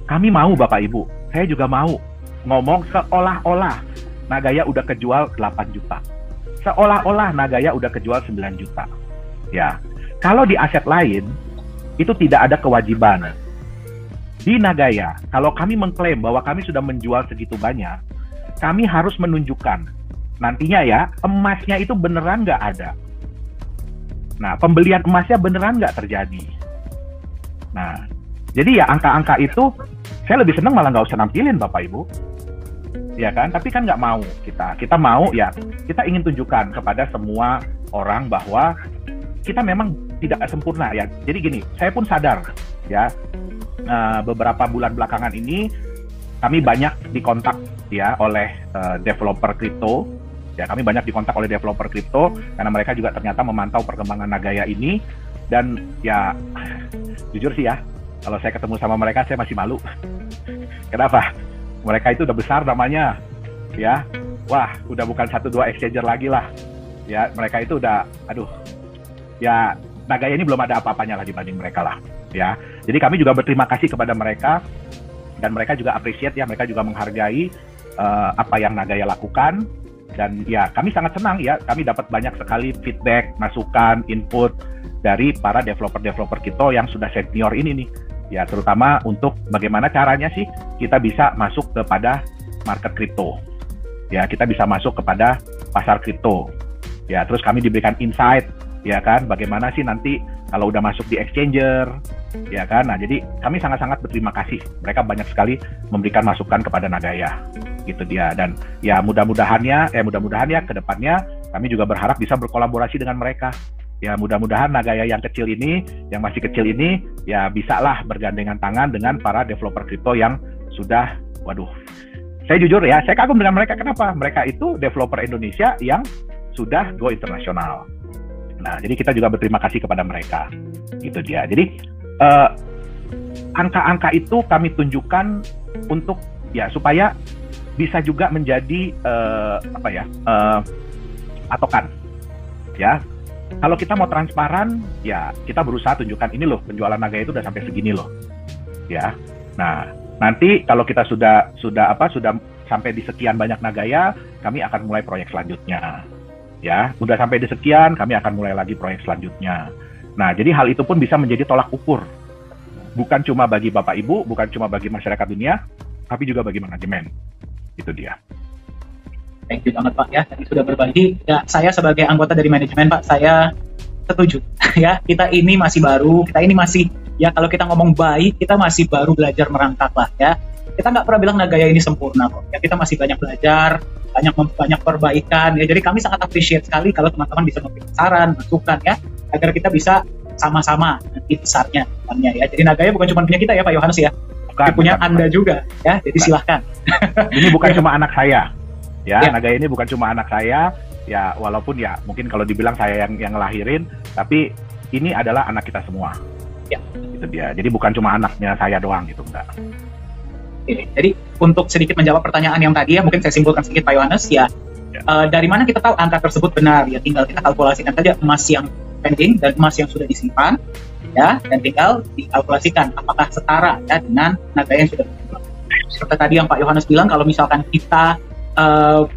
Kami mau Bapak Ibu, saya juga mau ngomong seolah-olah Nagaya udah kejual 8 juta. Seolah-olah Nagaya udah kejual 9 juta. Ya, kalau di aset lain itu tidak ada kewajiban. Di Nagaya, kalau kami mengklaim bahwa kami sudah menjual segitu banyak, kami harus menunjukkan nantinya ya emasnya itu beneran nggak ada. Nah, pembelian emasnya beneran nggak terjadi. Nah, jadi ya angka-angka itu saya lebih senang malah nggak usah nampilin Bapak Ibu, ya kan? Tapi kan nggak mau kita mau ya kita ingin tunjukkan kepada semua orang bahwa kita memang tidak sempurna ya. Jadi gini, saya pun sadar ya beberapa bulan belakangan ini kami banyak dikontak ya oleh developer kripto. Ya, kami banyak dikontak oleh developer kripto karena mereka juga ternyata memantau perkembangan Nagaya ini, dan ya jujur sih ya, kalau saya ketemu sama mereka saya masih malu. Kenapa? Mereka itu udah besar namanya, ya, wah udah bukan 1-2 exchanger lagi lah, ya mereka itu udah, aduh, ya Nagaya ini belum ada apa-apanya lah dibanding mereka lah, ya. Jadi kami juga berterima kasih kepada mereka dan mereka juga appreciate ya, mereka juga menghargai apa yang Nagaya lakukan. Dan ya kami sangat senang ya, kami dapat banyak sekali feedback, masukan, input dari para developer-developer kripto yang sudah senior ini nih. Ya terutama untuk bagaimana caranya sih kita bisa masuk kepada market kripto. Ya kita bisa masuk kepada pasar kripto. Ya terus kami diberikan insight ya kan, bagaimana sih nanti kalau udah masuk di exchanger, ya kan. Nah jadi kami sangat-sangat berterima kasih. Mereka banyak sekali memberikan masukan kepada Nagaya. Gitu dia, dan ya mudah-mudahan ya ke depannya kami juga berharap bisa berkolaborasi dengan mereka. Ya mudah-mudahan Nagaya yang kecil ini, yang masih kecil ini ya bisalah bergandengan tangan dengan para developer kripto yang sudah, waduh, saya jujur ya, saya kagum dengan mereka. Kenapa? Mereka itu developer Indonesia yang sudah go internasional. Nah, jadi kita juga berterima kasih kepada mereka. Gitu dia. Jadi angka-angka itu kami tunjukkan untuk ya supaya bisa juga menjadi patokan. Ya, kalau kita mau transparan, ya kita berusaha tunjukkan ini loh, penjualan Nagaya itu udah sampai segini loh. Ya, nah nanti kalau kita sudah sampai di sekian banyak Nagaya, kami akan mulai proyek selanjutnya. Ya, udah sampai di sekian, kami akan mulai lagi proyek selanjutnya. Nah, jadi hal itu pun bisa menjadi tolak ukur, bukan cuma bagi Bapak Ibu, bukan cuma bagi masyarakat dunia, tapi juga bagi manajemen. Itu dia. Thank you banget Pak ya, tadi sudah berbagi. Ya, saya sebagai anggota dari manajemen Pak, saya setuju. Ya, kita ini masih baru, kita ini masih ya kalau kita ngomong baik, kita masih baru belajar merangkak lah ya. kita nggak pernah bilang Nagaya ini sempurna kok. Ya, kita masih banyak belajar, banyak perbaikan. Ya, jadi kami sangat appreciate sekali kalau teman-teman bisa memberikan saran, masukan ya, agar kita bisa sama-sama nanti besarnya depannya ya. Jadi Nagaya bukan cuma punya kita ya Pak Yohanes ya, tapi punya Anda juga ya. Jadi silahkan. Ini bukan cuma anak saya, ya. Nagaya ini bukan cuma anak saya, ya. Walaupun ya mungkin kalau dibilang saya yang ngelahirin, tapi ini adalah anak kita semua. Ya, itu dia. Jadi bukan cuma anaknya saya doang gitu, enggak. Oke, jadi untuk sedikit menjawab pertanyaan yang tadi ya, mungkin saya simpulkan sedikit Pak Yohanes ya. Dari mana kita tahu angka tersebut benar ya? Tinggal kita kalkulasikan saja emas yang pending dan emas yang sudah disimpan ya, dan tinggal dikalkulasikan apakah setara ya dengan Nagaya yang sudah berkembang. Seperti tadi yang Pak Yohanes bilang, kalau misalkan kita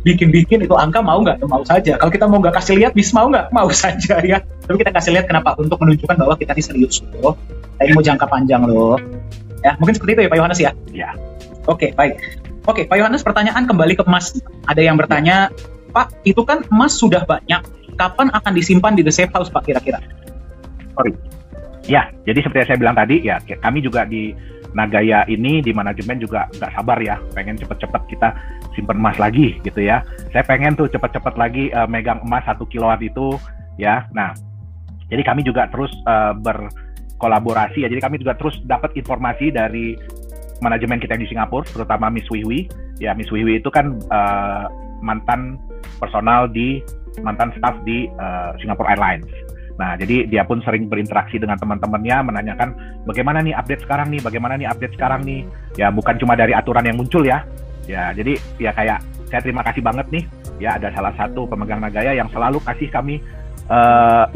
bikin-bikin itu angka, mau nggak? Mau saja. Kalau kita mau nggak kasih lihat, bisa mau nggak? Mau saja ya. Tapi kita kasih lihat kenapa? Untuk menunjukkan bahwa kita ini serius loh. Kita ini mau jangka panjang loh. Ya, mungkin seperti itu ya Pak Yohanes ya? Ya. Oke, baik. Oke, Pak Yohanes, pertanyaan kembali ke emas. Ada yang bertanya, Pak, itu kan emas sudah banyak. Kapan akan disimpan di The Safe House, Pak, kira-kira? Sorry. Ya, jadi seperti yang saya bilang tadi, ya kami juga di Nagaya ini, di manajemen juga nggak sabar ya, pengen cepet-cepet kita simpen emas lagi gitu ya. Saya pengen tuh cepet-cepet lagi megang emas 1 kiloan itu ya. Nah, jadi kami juga terus berkolaborasi ya. Jadi kami juga terus dapat informasi dari manajemen kita yang di Singapura, terutama Miss Wiwi. Ya, Miss Wiwi itu kan mantan staff di Singapore Airlines. Nah, jadi dia pun sering berinteraksi dengan teman-temannya, menanyakan bagaimana nih update sekarang nih, ya bukan cuma dari aturan yang muncul ya. Ya, jadi ya kayak saya terima kasih banget nih, ya ada salah satu pemegang Nagaya yang selalu kasih kami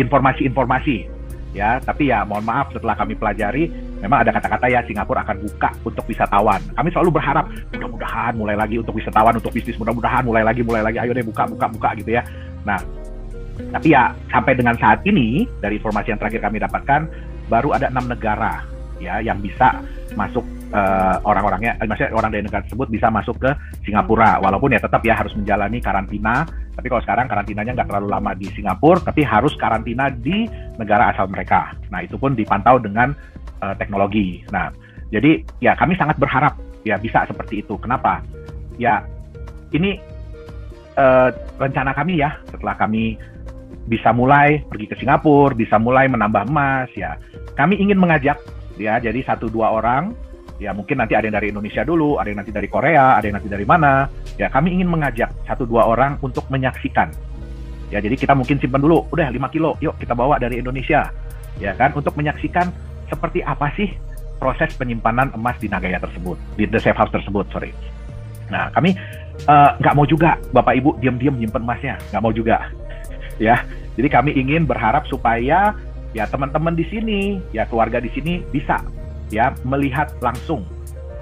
informasi-informasi, ya. Tapi ya mohon maaf, setelah kami pelajari, memang ada kata-kata ya Singapura akan buka untuk wisatawan. Kami selalu berharap mudah-mudahan mulai lagi untuk wisatawan, untuk bisnis, mudah-mudahan mulai lagi, ayo deh buka gitu ya. Nah, tapi ya sampai dengan saat ini dari informasi yang terakhir kami dapatkan, baru ada 6 negara ya yang bisa masuk, orang-orangnya, maksudnya orang dari negara tersebut bisa masuk ke Singapura, walaupun ya tetap ya harus menjalani karantina. Tapi kalau sekarang karantinanya nggak terlalu lama di Singapura, tapi harus karantina di negara asal mereka. Nah, itu pun dipantau dengan teknologi. Nah, jadi ya kami sangat berharap ya bisa seperti itu. Kenapa? Ya ini rencana kami ya, setelah kami bisa mulai pergi ke Singapura, bisa mulai menambah emas ya. Kami ingin mengajak ya, jadi 1-2 orang, ya mungkin nanti ada yang dari Indonesia dulu, ada yang nanti dari Korea, ada yang nanti dari mana. Ya, kami ingin mengajak 1-2 orang untuk menyaksikan. Ya, jadi kita mungkin simpan dulu, udah 5 kilo, yuk kita bawa dari Indonesia. Ya kan, untuk menyaksikan seperti apa sih proses penyimpanan emas di Nagaya tersebut, di The Safe House tersebut, sorry. Nah, kami nggak mau juga Bapak Ibu diam-diam nyimpen emasnya, nggak mau juga. Ya, jadi kami ingin berharap supaya ya teman-teman di sini, ya keluarga di sini bisa ya melihat langsung.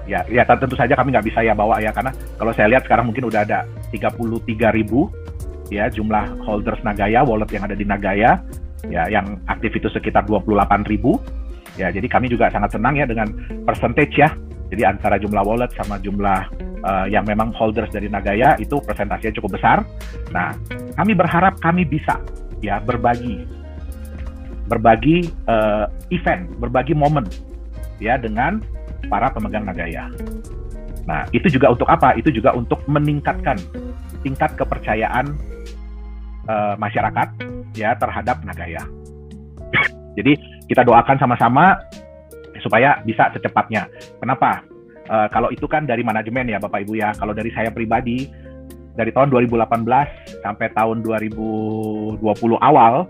Ya tentu saja kami nggak bisa ya bawa ya, karena kalau saya lihat sekarang mungkin udah ada 33.000 ya jumlah holders Nagaya, wallet yang ada di Nagaya, ya yang aktif itu sekitar 28.000. Ya, jadi kami juga sangat senang ya dengan percentage ya. Jadi antara jumlah wallet sama jumlah yang memang holders dari Nagaya itu persentasenya cukup besar. Nah, kami berharap kami bisa ya berbagi event, berbagi momen ya dengan para pemegang Nagaya. Nah, itu juga untuk apa? Itu juga untuk meningkatkan tingkat kepercayaan masyarakat ya terhadap Nagaya. Jadi kita doakan sama-sama supaya bisa secepatnya. Kenapa? Kalau itu kan dari manajemen ya Bapak Ibu ya. Kalau dari saya pribadi, dari tahun 2018 sampai tahun 2020 awal,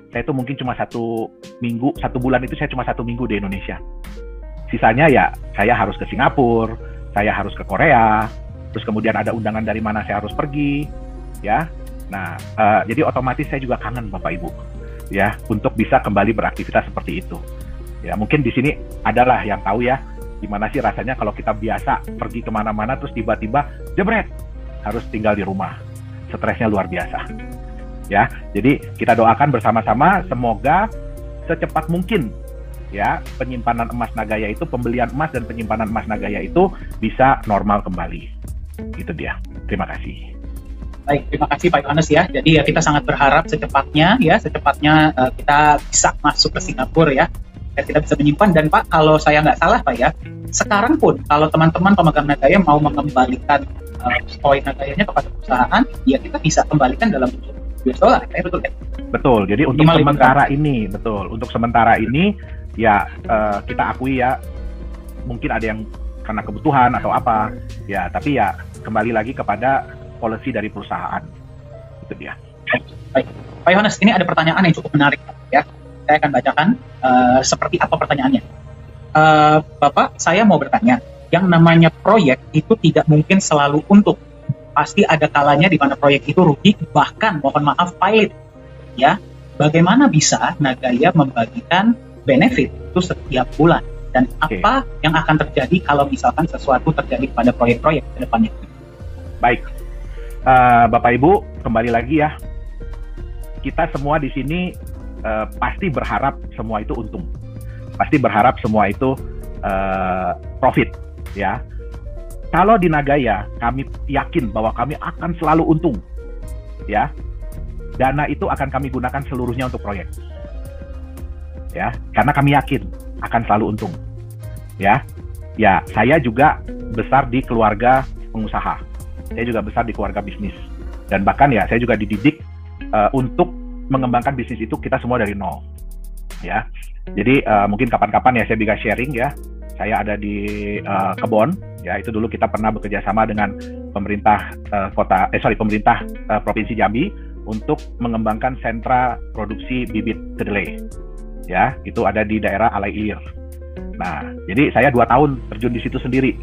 saya itu mungkin cuma 1 bulan itu saya cuma 1 minggu di Indonesia. Sisanya ya saya harus ke Singapura, saya harus ke Korea, terus kemudian ada undangan dari mana saya harus pergi, ya. Nah, jadi otomatis saya juga kangen Bapak Ibu, ya, untuk bisa kembali beraktivitas seperti itu. Ya, mungkin di sini adalah yang tahu ya, gimana sih rasanya kalau kita biasa pergi kemana-mana terus tiba-tiba jebret harus tinggal di rumah. Stresnya luar biasa. Ya, jadi kita doakan bersama-sama semoga secepat mungkin ya penyimpanan emas Nagaya itu, pembelian emas dan penyimpanan emas Nagaya itu bisa normal kembali. Itu dia. Terima kasih. Baik, terima kasih Pak Yohanes ya. Jadi ya kita sangat berharap secepatnya kita bisa masuk ke Singapura ya. Dan kita bisa menyimpan. Dan Pak, kalau saya nggak salah Pak ya, sekarang pun kalau teman-teman pemegang Nagaya mau mengembalikan poin Nagayanya kepada perusahaan, ya kita bisa kembalikan dalam bentuk US dollar, ya betul ya? Betul. Jadi untuk Minimal sementara ini, betul. Untuk sementara ini, ya kita akui ya, mungkin ada yang karena kebutuhan atau apa, ya. Tapi ya kembali lagi kepada policy dari perusahaan. Itu dia. Baik, Pak Yohanes, ini ada pertanyaan yang cukup menarik, ya. Saya akan bacakan seperti apa pertanyaannya. Bapak, saya mau bertanya, yang namanya proyek itu tidak mungkin selalu untung. Pasti ada kalanya di mana proyek itu rugi, bahkan mohon maaf pilot. Ya, bagaimana bisa Nagaya membagikan benefit itu setiap bulan? Dan apa yang akan terjadi kalau misalkan sesuatu terjadi pada proyek-proyek ke depannya? Baik, Bapak Ibu, kembali lagi ya. Kita semua di sini pasti berharap semua itu untung. Pasti berharap semua itu profit. Ya, kalau di Nagaya kami yakin bahwa kami akan selalu untung, ya, dana itu akan kami gunakan seluruhnya untuk proyek, ya, karena kami yakin akan selalu untung, ya. Saya juga besar di keluarga pengusaha, saya juga besar di keluarga bisnis, dan bahkan ya saya juga dididik untuk mengembangkan bisnis itu kita semua dari nol, ya. Jadi mungkin kapan-kapan ya saya bisa sharing ya. Saya ada di Kebon, ya itu dulu kita pernah bekerja sama dengan pemerintah pemerintah Provinsi Jambi untuk mengembangkan sentra produksi bibit kedelai, ya itu ada di daerah Alai Ilir. Nah, jadi saya 2 tahun terjun di situ sendiri,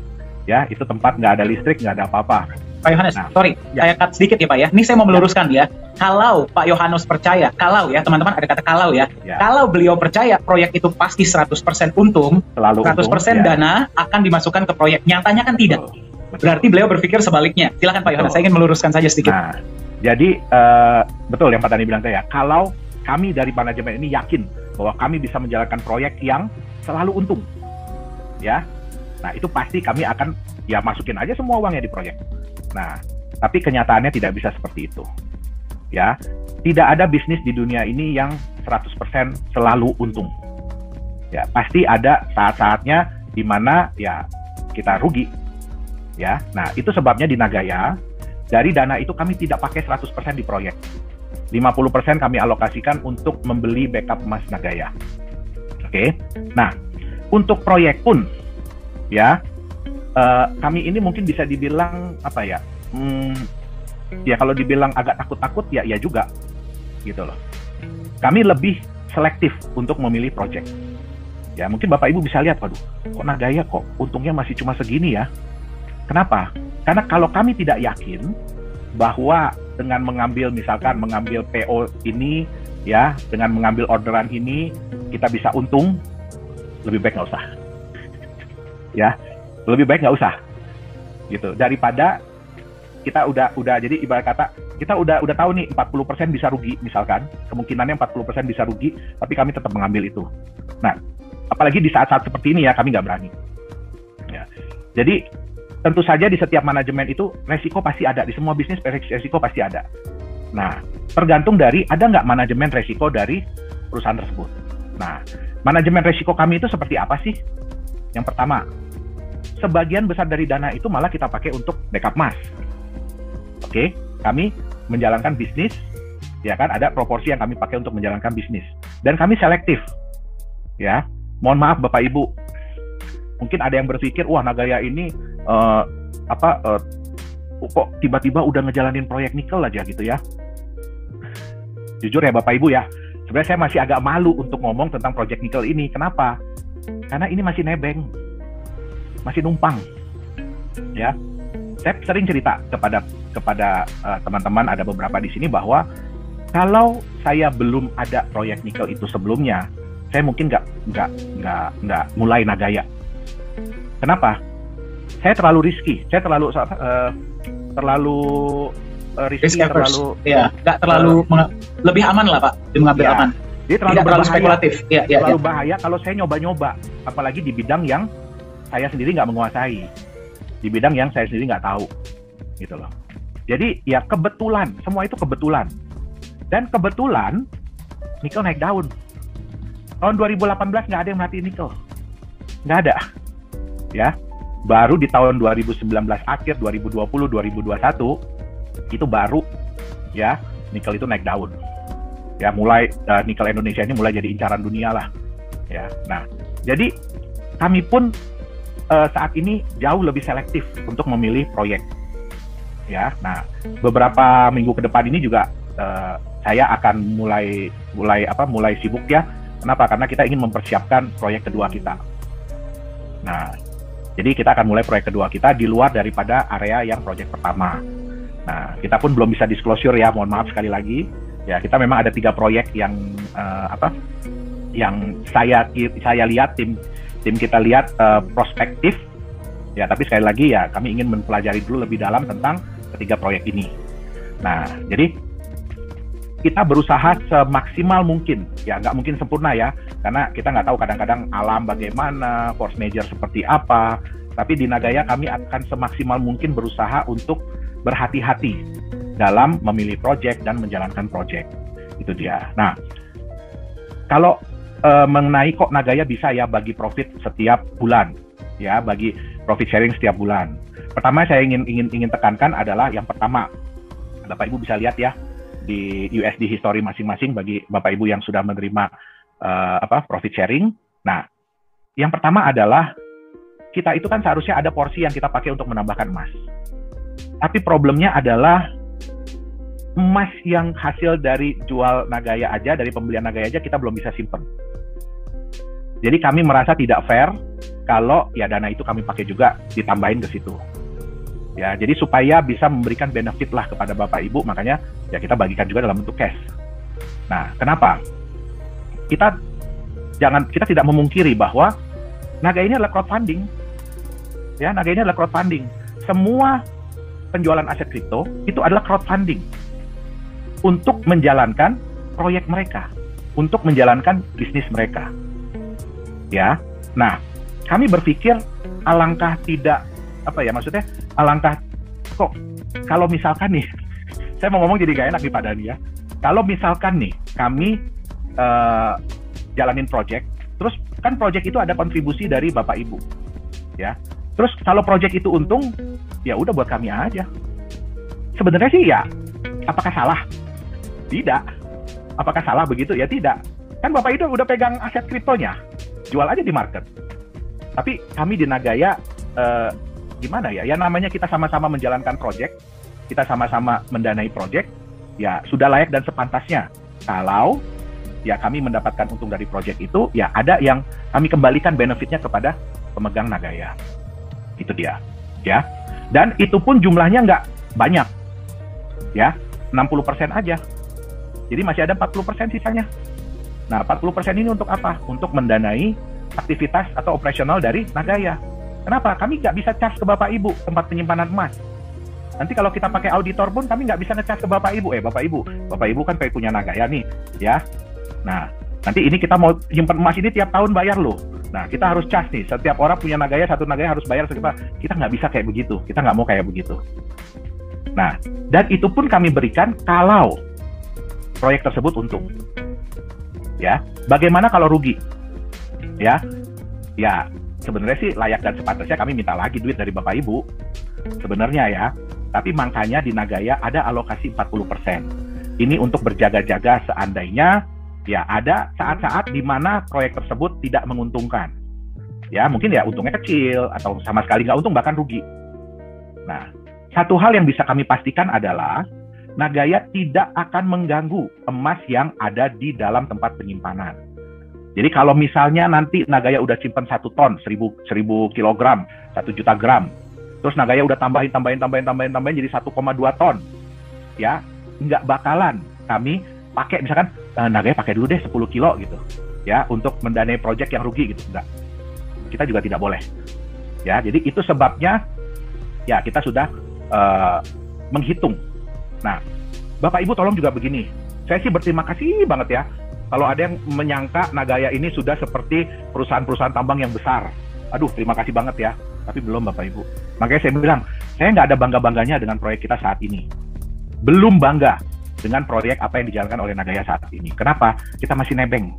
ya itu tempat nggak ada listrik, nggak ada apa-apa. Pak Yohanes, sorry, saya cut sedikit ya Pak ya. Ini saya mau meluruskan ya. Kalau Pak Yohanes percaya, kalau ya teman-teman ada kata kalau ya. Kalau beliau percaya proyek itu pasti 100% untung, selalu 100% untung, dana akan dimasukkan ke proyek. Nyatanya kan tidak. Betul. Berarti beliau berpikir sebaliknya. Silakan Pak Yohanes, saya ingin meluruskan saja sedikit. Nah, jadi betul yang Pak Dani bilang ya. Kalau kami dari manajemen ini yakin bahwa kami bisa menjalankan proyek yang selalu untung, ya. Nah itu pasti kami akan ya masukin aja semua uangnya di proyek. Nah, tapi kenyataannya tidak bisa seperti itu. Ya, tidak ada bisnis di dunia ini yang 100% selalu untung. Ya, pasti ada saat-saatnya di mana ya kita rugi. Ya. Nah, itu sebabnya di Nagaya dari dana itu kami tidak pakai 100% di proyek. 50% kami alokasikan untuk membeli backup emas Nagaya. Oke. Nah, untuk proyek pun ya kami ini mungkin bisa dibilang apa ya? Ya kalau dibilang agak takut-takut ya juga gitu loh. Kami lebih selektif untuk memilih project. Ya mungkin Bapak Ibu bisa lihat, waduh, kok Nagaya kok untungnya masih cuma segini ya? Kenapa? Karena kalau kami tidak yakin bahwa dengan mengambil misalkan mengambil PO ini ya, dengan mengambil orderan ini kita bisa untung, lebih baik nggak usah. Ya, lebih baik nggak usah gitu, daripada kita udah jadi ibarat kata kita udah tahu nih 40% bisa rugi misalkan, kemungkinannya 40% bisa rugi, tapi kami tetap mengambil itu. Nah, apalagi di saat-saat seperti ini ya kami nggak berani. Ya. Jadi tentu saja di setiap manajemen itu resiko pasti ada, di semua bisnis resiko pasti ada. Nah, tergantung dari ada nggak manajemen resiko dari perusahaan tersebut. Nah, manajemen resiko kami itu seperti apa sih? Yang pertama, sebagian besar dari dana itu malah kita pakai untuk backup emas. Oke, kami menjalankan bisnis, ya kan, ada proporsi yang kami pakai untuk menjalankan bisnis. Dan kami selektif, ya. Mohon maaf Bapak Ibu, mungkin ada yang berpikir, wah Nagaya ini kok tiba-tiba udah ngejalanin proyek nikel aja gitu ya. Jujur ya Bapak Ibu ya, sebenarnya saya masih agak malu untuk ngomong tentang proyek nikel ini. Kenapa? Karena ini masih nebeng, masih numpang, ya. Saya sering cerita kepada teman-teman, ada beberapa di sini, bahwa kalau saya belum ada proyek nikel itu sebelumnya, saya mungkin nggak mulai Nagaya. Kenapa? Saya terlalu risky, saya terlalu risky, nggak terlalu lebih aman lah Pak, mengambil aman. Jadi terlalu spekulatif. Terlalu bahaya kalau saya nyoba-nyoba, apalagi di bidang yang saya sendiri nggak menguasai, di bidang yang saya sendiri nggak tahu, gitu loh. Jadi ya kebetulan, semua itu kebetulan. Dan kebetulan nikel naik daun. Tahun 2018 nggak ada yang merhatiin nikel, nggak ada. ya. Baru di tahun 2019 akhir, 2020, 2021 itu baru ya nikel itu naik daun. Ya mulai nikel Indonesia ini mulai jadi incaran dunia lah. Ya. Nah, jadi kami pun saat ini jauh lebih selektif untuk memilih proyek. Ya. Nah, beberapa minggu ke depan ini juga saya akan mulai sibuk ya. Kenapa? Karena kita ingin mempersiapkan proyek kedua kita. Nah, jadi kita akan mulai proyek kedua kita di luar daripada area yang proyek pertama. Nah, kita pun belum bisa disclosure ya, mohon maaf sekali lagi. Ya, kita memang ada 3 proyek yang yang saya lihat tim kita lihat prospektif. Ya, tapi sekali lagi ya kami ingin mempelajari dulu lebih dalam tentang ketiga proyek ini. Nah, jadi kita berusaha semaksimal mungkin, ya nggak mungkin sempurna ya, karena kita nggak tahu kadang-kadang alam bagaimana, force major seperti apa, tapi di Nagaya kami akan semaksimal mungkin berusaha untuk berhati-hati dalam memilih proyek dan menjalankan proyek. Itu dia. Nah, kalau mengenai kok Nagaya bisa ya bagi profit setiap bulan, ya bagi profit sharing setiap bulan. Pertama saya ingin tekankan adalah yang pertama, Bapak Ibu bisa lihat ya, di USD history masing-masing bagi Bapak Ibu yang sudah menerima profit sharing. Nah, yang pertama adalah kita itu kan seharusnya ada porsi yang kita pakai untuk menambahkan emas. Tapi problemnya adalah emas yang hasil dari jual Nagaya aja, dari pembelian Nagaya aja kita belum bisa simpen. Jadi kami merasa tidak fair kalau ya dana itu kami pakai juga ditambahin ke situ. Ya, jadi supaya bisa memberikan benefit lah kepada Bapak Ibu, makanya ya kita bagikan juga dalam bentuk cash. Nah, kenapa? Kita tidak memungkiri bahwa Nagaya ini adalah crowdfunding. Ya, Nagaya ini adalah crowdfunding. Semua penjualan aset kripto itu adalah crowdfunding untuk menjalankan proyek mereka, untuk menjalankan bisnis mereka. Ya. Nah, kami berpikir alangkah tidak alangkah kok kalau misalkan nih, saya mau ngomong jadi gak enak nih Pak Dani ya. Kalau misalkan nih kami jalanin project, terus kan project itu ada kontribusi dari Bapak Ibu, ya. Terus kalau project itu untung, ya udah buat kami aja. Sebenarnya sih ya, apakah salah? Tidak. Apakah salah begitu? Ya tidak. Kan Bapak itu udah pegang aset kriptonya, jual aja di market. Tapi kami di Nagaya gimana ya? Ya namanya kita sama-sama menjalankan proyek, kita sama-sama mendanai proyek, ya sudah layak dan sepantasnya. Kalau ya kami mendapatkan untung dari proyek itu, ya ada yang kami kembalikan benefitnya kepada pemegang Nagaya. Itu dia, ya. Dan itu pun jumlahnya nggak banyak, ya, 60% aja. Jadi masih ada 40% sisanya. Nah, 40% ini untuk apa? Untuk mendanai aktivitas atau operasional dari Nagaya. Kenapa? Kami nggak bisa cas ke Bapak Ibu tempat penyimpanan emas. Nanti kalau kita pakai auditor pun kami nggak bisa ngecas ke Bapak Ibu. Bapak Ibu kan punya Nagaya nih, ya. Nah, nanti ini kita mau nyimpan emas ini tiap tahun bayar loh. Nah, kita harus cas nih. Setiap orang punya Nagaya, satu Nagaya harus bayar sekitar. Kita nggak bisa kayak begitu. Kita nggak mau kayak begitu. Nah, dan itu pun kami berikan kalau proyek tersebut untung. Ya, bagaimana kalau rugi? Ya, sebenarnya sih layak dan sepantasnya kami minta lagi duit dari Bapak Ibu. Sebenarnya ya, tapi makanya di Nagaya ada alokasi 40%. Ini untuk berjaga-jaga seandainya ya ada saat-saat di mana proyek tersebut tidak menguntungkan. Ya, mungkin ya untungnya kecil atau sama sekali nggak untung bahkan rugi. Nah, satu hal yang bisa kami pastikan adalah Nagaya tidak akan mengganggu emas yang ada di dalam tempat penyimpanan. Jadi kalau misalnya nanti Nagaya udah simpan 1 ton, 1000 kilogram, 1 juta gram, terus Nagaya udah tambahin jadi 1,2 ton, ya nggak bakalan kami pakai misalkan Nagaya pakai dulu deh 10 kilo gitu, ya untuk mendanai proyek yang rugi gitu, enggak. Kita juga tidak boleh, ya. Jadi itu sebabnya, ya kita sudah menghitung. Nah, Bapak Ibu tolong juga begini, saya sih berterima kasih banget ya. Kalau ada yang menyangka Nagaya ini sudah seperti perusahaan-perusahaan tambang yang besar. Aduh, terima kasih banget ya. Tapi belum Bapak Ibu. Makanya saya bilang, saya nggak ada bangga-bangganya dengan proyek kita saat ini. Belum bangga dengan proyek apa yang dijalankan oleh Nagaya saat ini. Kenapa? Kita masih nebeng.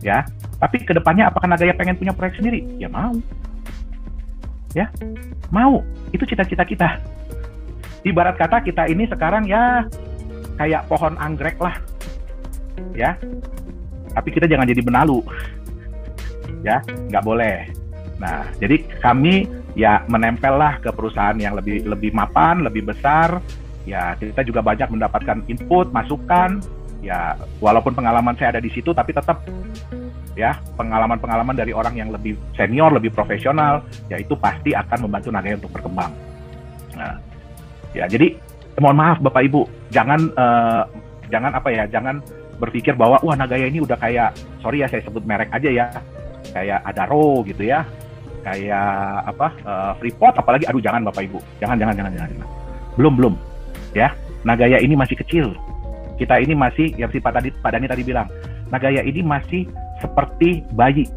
Ya. Tapi kedepannya apakah Nagaya pengen punya proyek sendiri? Ya mau. Ya, mau. Itu cita-cita kita. Ibarat kata kita ini sekarang ya kayak pohon anggrek lah. Ya. Tapi kita jangan jadi benalu. Ya, nggak boleh. Nah, jadi kami ya menempel lah ke perusahaan yang lebih mapan, lebih besar. Ya, kita juga banyak mendapatkan input, masukan. Ya, walaupun pengalaman saya ada di situ, tapi tetap ya pengalaman-pengalaman dari orang yang lebih senior, lebih profesional, ya itu pasti akan membantu Nagaya untuk berkembang. Nah, ya jadi mohon maaf Bapak Ibu, jangan jangan berpikir bahwa wah Nagaya ini udah kayak, sorry ya saya sebut merek aja ya, kayak Adaro gitu ya, kayak Freeport, apalagi aduh jangan Bapak Ibu, jangan. Belum ya, Nagaya ini masih kecil. Kita ini masih, ya si Pak Dhani tadi bilang, Nagaya ini masih seperti bayi,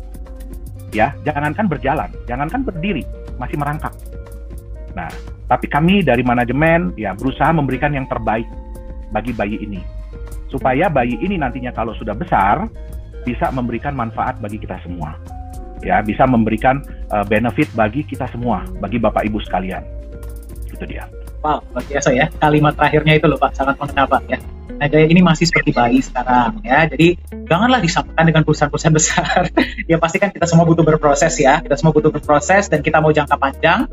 ya, jangankan berjalan, jangankan berdiri, masih merangkak. Nah, tapi kami dari manajemen ya berusaha memberikan yang terbaik bagi bayi ini, supaya bayi ini nantinya kalau sudah besar bisa memberikan manfaat bagi kita semua, ya, bisa memberikan benefit bagi kita semua, bagi Bapak Ibu sekalian. Itu dia. Wow, luar biasa ya. Kalimat terakhirnya itu loh Pak, sangat mengena Pak ya. Nagaya ini masih seperti bayi sekarang ya, jadi janganlah disamakan dengan perusahaan-perusahaan besar. Ya pasti kan kita semua butuh berproses ya, kita semua butuh berproses, dan kita mau jangka panjang,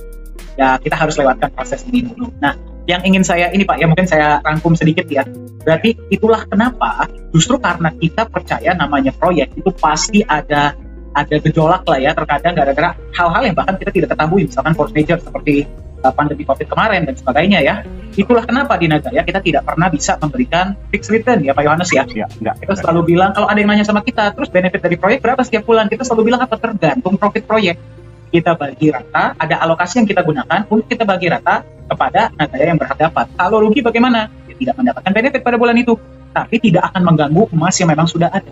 ya kita harus lewatkan proses ini dulu. Nah, yang ingin saya ini Pak, ya mungkin saya rangkum sedikit ya, berarti itulah kenapa justru karena kita percaya namanya proyek itu pasti ada gejolak lah ya, terkadang gara-gara hal-hal yang bahkan kita tidak ketahui, misalkan force major seperti pandemi COVID kemarin dan sebagainya ya. Itulah kenapa di Nagaya kita tidak pernah bisa memberikan fixed return ya Pak Yohanes ya. Kita selalu bilang, kalau ada yang nanya sama kita, terus benefit dari proyek berapa setiap bulan, kita selalu bilang apa, tergantung profit proyek. Kita bagi rata, ada alokasi yang kita gunakan untuk kita bagi rata kepada Nagaya yang berhak dapat. Kalau rugi bagaimana? Ya, tidak mendapatkan benefit pada bulan itu, tapi tidak akan mengganggu emas yang memang sudah ada.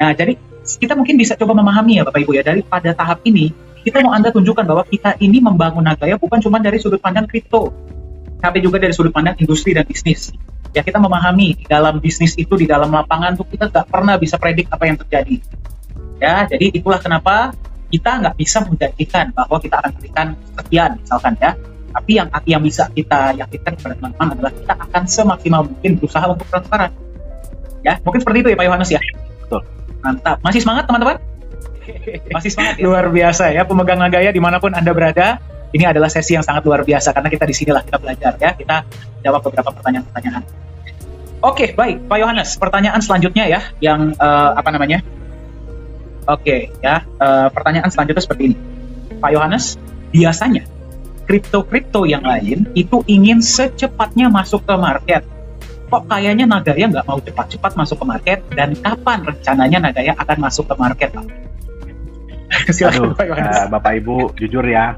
Nah, jadi kita mungkin bisa coba memahami ya Bapak Ibu ya, dari pada tahap ini kita mau Anda tunjukkan bahwa kita ini membangun Nagaya bukan cuma dari sudut pandang kripto, tapi juga dari sudut pandang industri dan bisnis. Ya, kita memahami di dalam bisnis itu, di dalam lapangan tuh kita nggak pernah bisa predik apa yang terjadi. Ya, jadi itulah kenapa kita nggak bisa menjanjikan bahwa kita akan berikan sekian misalkan ya. Tapi yang bisa kita yakinkan kepada teman-teman adalah kita akan semaksimal mungkin berusaha untuk transparan. Ya, mungkin seperti itu ya Pak Yohanes ya. Betul. Mantap. Masih semangat teman-teman? Masih semangat ya? Luar biasa ya, pemegang Nagaya dimanapun Anda berada. Ini adalah sesi yang sangat luar biasa karena kita di sinilah kita belajar ya, kita jawab beberapa pertanyaan-pertanyaan. Oke, baik Pak Yohanes, pertanyaan selanjutnya ya, yang pertanyaan selanjutnya seperti ini. Pak Yohanes, biasanya kripto yang lain itu ingin secepatnya masuk ke market. Kok kayaknya Nagaya nggak mau cepat-cepat masuk ke market, dan kapan rencananya Nagaya akan masuk ke market, Pak? Silakan, Pak Yohanes. Bapak Ibu, jujur ya,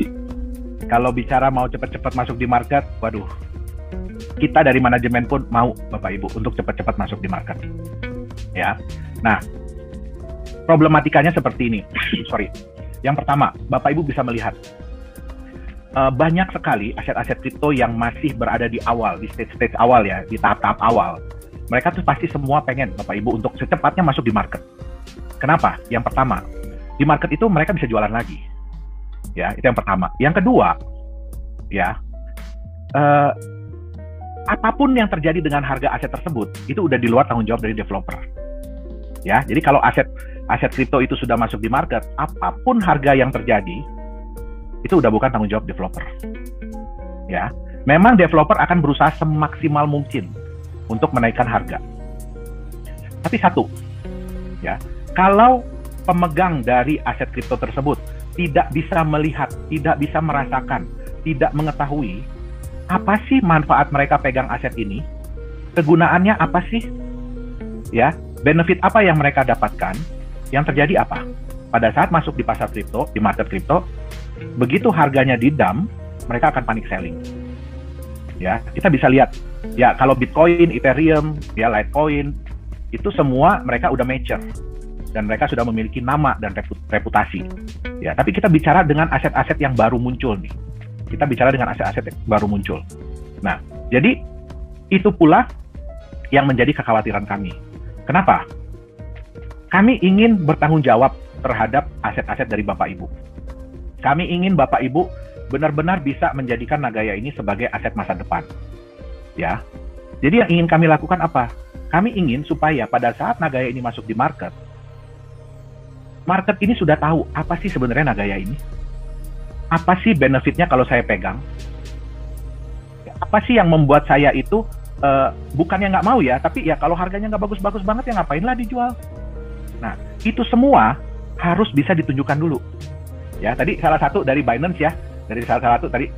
kalau bicara mau cepat-cepat masuk di market, waduh, kita dari manajemen pun mau Bapak Ibu untuk cepat-cepat masuk di market. Ya, nah problematikanya seperti ini. Yang pertama, Bapak Ibu bisa melihat banyak sekali aset-aset kripto yang masih berada di awal, di stage awal ya, di tahap-tahap awal. Mereka tuh pasti semua pengen Bapak Ibu untuk secepatnya masuk di market. Kenapa? Yang pertama, di market itu mereka bisa jualan lagi. Ya, itu yang pertama. Yang kedua, ya, apapun yang terjadi dengan harga aset tersebut itu udah di luar tanggung jawab dari developer. Ya, jadi kalau aset kripto itu sudah masuk di market, apapun harga yang terjadi itu udah bukan tanggung jawab developer. Ya, memang developer akan berusaha semaksimal mungkin untuk menaikkan harga. Tapi satu, ya, kalau pemegang dari aset kripto tersebut tidak bisa melihat, tidak bisa merasakan, tidak mengetahui apa sih manfaat mereka pegang aset ini, kegunaannya apa sih, ya, benefit apa yang mereka dapatkan, yang terjadi apa? Pada saat masuk di pasar kripto, di market kripto, begitu harganya di-dump, mereka akan panic selling. Ya, kita bisa lihat, ya kalau Bitcoin, Ethereum, ya Litecoin, itu semua mereka udah mature. Dan mereka sudah memiliki nama dan reputasi. Ya, tapi kita bicara dengan aset-aset yang baru muncul nih. Kita bicara dengan aset-aset yang baru muncul. Nah, jadi itu pula yang menjadi kekhawatiran kami. Kenapa? Kami ingin bertanggung jawab terhadap aset-aset dari Bapak Ibu. Kami ingin Bapak Ibu benar-benar bisa menjadikan Nagaya ini sebagai aset masa depan. Ya. Jadi yang ingin kami lakukan apa? Kami ingin supaya pada saat Nagaya ini masuk di market ini sudah tahu apa sih sebenarnya Nagaya ini. Apa sih benefitnya kalau saya pegang? Apa sih yang membuat saya itu bukannya nggak mau ya, tapi ya kalau harganya nggak bagus-bagus banget ya ngapainlah dijual. Nah, itu semua harus bisa ditunjukkan dulu. Ya, tadi salah satu dari Binance ya, dari salah satu tadi,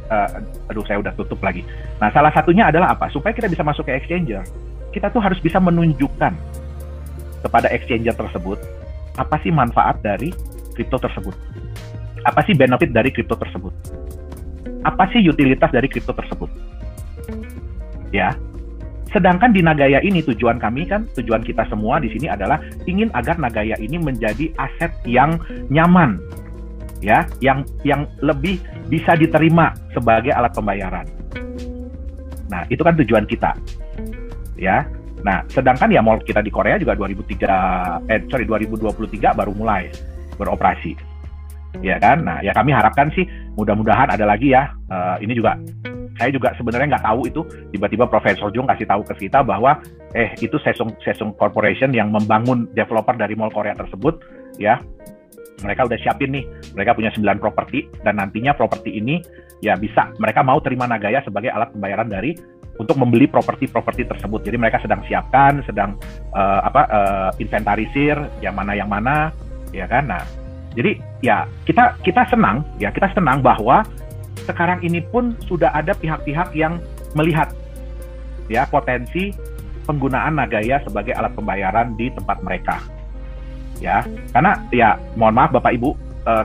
aduh saya udah tutup lagi. Nah, salah satunya adalah apa? Supaya kita bisa masuk ke exchanger, kita tuh harus bisa menunjukkan kepada exchanger tersebut apa sih manfaat dari kripto tersebut, apa sih benefit dari kripto tersebut, apa sih utilitas dari kripto tersebut. Ya. Sedangkan di Nagaya ini tujuan kita semua di sini adalah ingin agar Nagaya ini menjadi aset yang nyaman, ya, yang lebih bisa diterima sebagai alat pembayaran. Nah, itu kan tujuan kita, ya. Nah, sedangkan ya mall kita di Korea juga 2023 baru mulai beroperasi, ya kan. Nah, ya kami harapkan sih mudah-mudahan ada lagi ya. Ini juga saya juga sebenarnya nggak tahu itu, tiba-tiba Profesor Jung kasih tahu ke kita bahwa itu Samsung Corporation yang membangun developer dari mall Korea tersebut, ya. Mereka udah siapin nih, mereka punya 9 properti dan nantinya properti ini ya bisa mereka mau terima Nagaya sebagai alat pembayaran untuk membeli properti tersebut. Jadi mereka sedang siapkan, sedang inventarisir yang mana, ya kan. Nah, jadi ya kita senang bahwa sekarang ini pun sudah ada pihak-pihak yang melihat ya potensi penggunaan Nagaya sebagai alat pembayaran di tempat mereka. Ya, karena ya mohon maaf Bapak Ibu,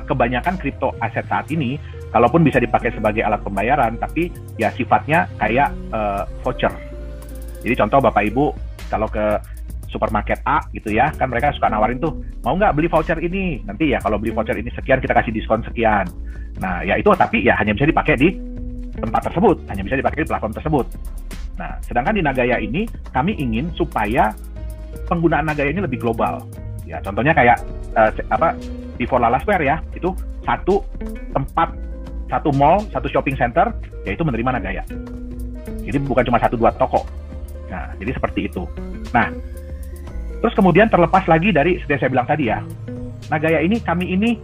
kebanyakan kripto aset saat ini kalaupun bisa dipakai sebagai alat pembayaran, tapi ya sifatnya kayak voucher. Jadi contoh Bapak Ibu kalau ke supermarket A gitu ya, kan mereka suka nawarin tuh, mau nggak beli voucher ini? Nanti ya kalau beli voucher ini sekian kita kasih diskon sekian. Nah ya itu tapi ya hanya bisa dipakai di tempat tersebut, hanya bisa dipakai di platform tersebut. Nah sedangkan di Nagaya ini kami ingin supaya penggunaan Nagaya ini lebih global. Ya contohnya kayak di Forlala Square ya, itu satu tempat, satu mall, satu shopping center, yaitu menerima Nagaya. Jadi bukan cuma 1-2 toko. Nah, jadi seperti itu. Nah, terus kemudian terlepas lagi dari seperti saya bilang tadi ya, Nagaya ini kami ini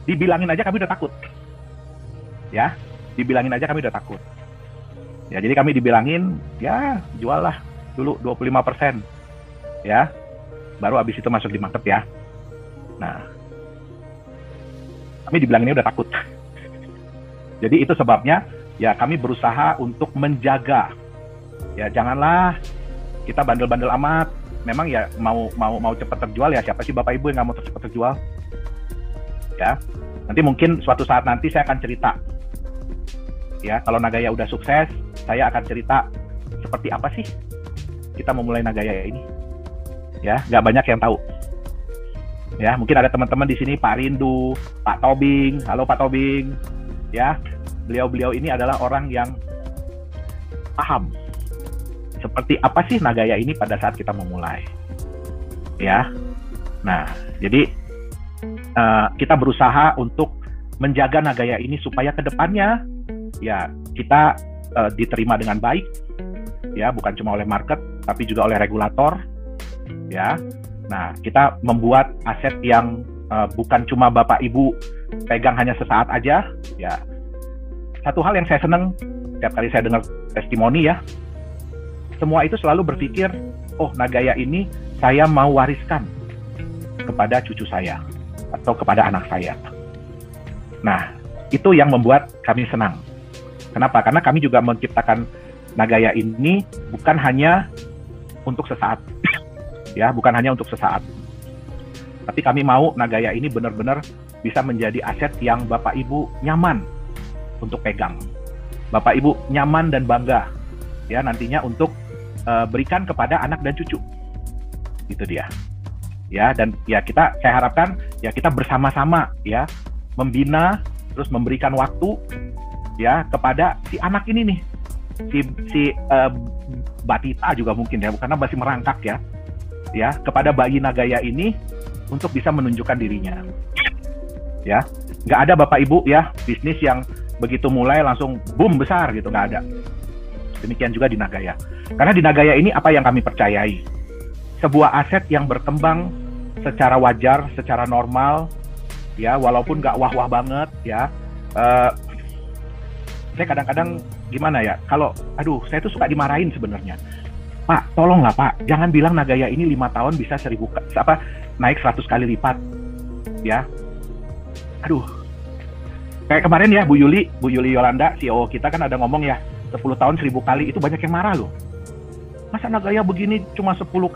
dibilangin aja kami udah takut. Ya, dibilangin aja kami udah takut. Ya, jadi kami dibilangin, ya jual lah dulu 25%. Ya, baru habis itu masuk di market ya. Nah, kami dibilanginnya udah takut. Jadi itu sebabnya ya kami berusaha untuk menjaga. Ya janganlah kita bandel-bandel amat. Memang ya mau cepat terjual ya, siapa sih Bapak Ibu yang nggak mau cepat terjual? Ya, nanti mungkin suatu saat nanti saya akan cerita. Ya, kalau Nagaya udah sukses, saya akan cerita seperti apa sih kita memulai Nagaya ini. Ya, nggak banyak yang tahu. Ya, mungkin ada teman-teman di sini, Pak Rindu, Pak Tobing. Halo Pak Tobing. Ya, beliau ini adalah orang yang paham seperti apa sih Nagaya ini pada saat kita memulai. Ya, nah, jadi kita berusaha untuk menjaga Nagaya ini supaya kedepannya ya kita diterima dengan baik. Ya, bukan cuma oleh market, tapi juga oleh regulator. Ya, nah kita membuat aset yang bukan cuma Bapak Ibu pegang hanya sesaat aja. Ya, satu hal yang saya senang setiap kali saya dengar testimoni ya, semua itu selalu berpikir, oh Nagaya ini saya mau wariskan kepada cucu saya atau kepada anak saya. Nah, itu yang membuat kami senang. Kenapa? Karena kami juga menciptakan Nagaya ini bukan hanya untuk sesaat. Ya, bukan hanya untuk sesaat. Tapi kami mau Nagaya ini benar-benar bisa menjadi aset yang Bapak Ibu nyaman untuk pegang. Bapak Ibu nyaman dan bangga ya nantinya untuk berikan kepada anak dan cucu. Itu dia. Ya, dan ya saya harapkan ya kita bersama-sama ya membina terus memberikan waktu ya kepada si anak ini nih. Si Batita juga mungkin ya, karena masih merangkak ya kepada bayi Nagaya ini untuk bisa menunjukkan dirinya. ya. Nggak ada Bapak Ibu ya bisnis yang begitu mulai langsung boom besar gitu, nggak ada. Demikian juga di Nagaya. Karena di Nagaya ini apa yang kami percayai, sebuah aset yang berkembang secara wajar, secara normal, ya, walaupun nggak wah-wah banget, ya. Saya kadang-kadang gimana ya, kalau, saya tuh suka dimarahin sebenarnya. Pak, tolonglah Pak, jangan bilang Nagaya ini 5 tahun bisa naik 100 kali lipat, ya. Kayak kemarin ya, Bu Yuli Yolanda, CEO kita kan ada ngomong ya, 10 tahun 1000 kali, itu banyak yang marah loh. Masa Nagaya begini cuma 1000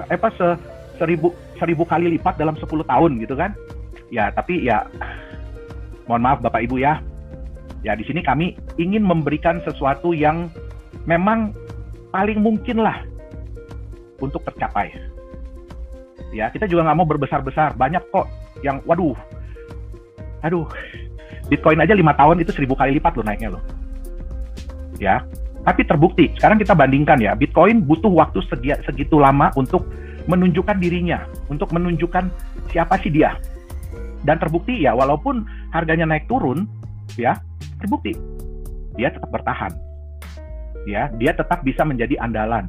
kali lipat dalam 10 tahun gitu kan? Ya, tapi ya mohon maaf Bapak Ibu ya. Ya, di sini kami ingin memberikan sesuatu yang memang paling mungkin lah untuk tercapai. Ya, kita juga nggak mau berbesar-besar. Banyak kok yang, Bitcoin aja 5 tahun itu 1000 kali lipat loh naiknya loh. Ya, tapi terbukti. Sekarang kita bandingkan ya, Bitcoin butuh waktu segitu lama untuk menunjukkan dirinya, untuk menunjukkan siapa sih dia. Dan terbukti ya, walaupun harganya naik turun, ya, terbukti dia tetap bertahan. Ya, dia tetap bisa menjadi andalan.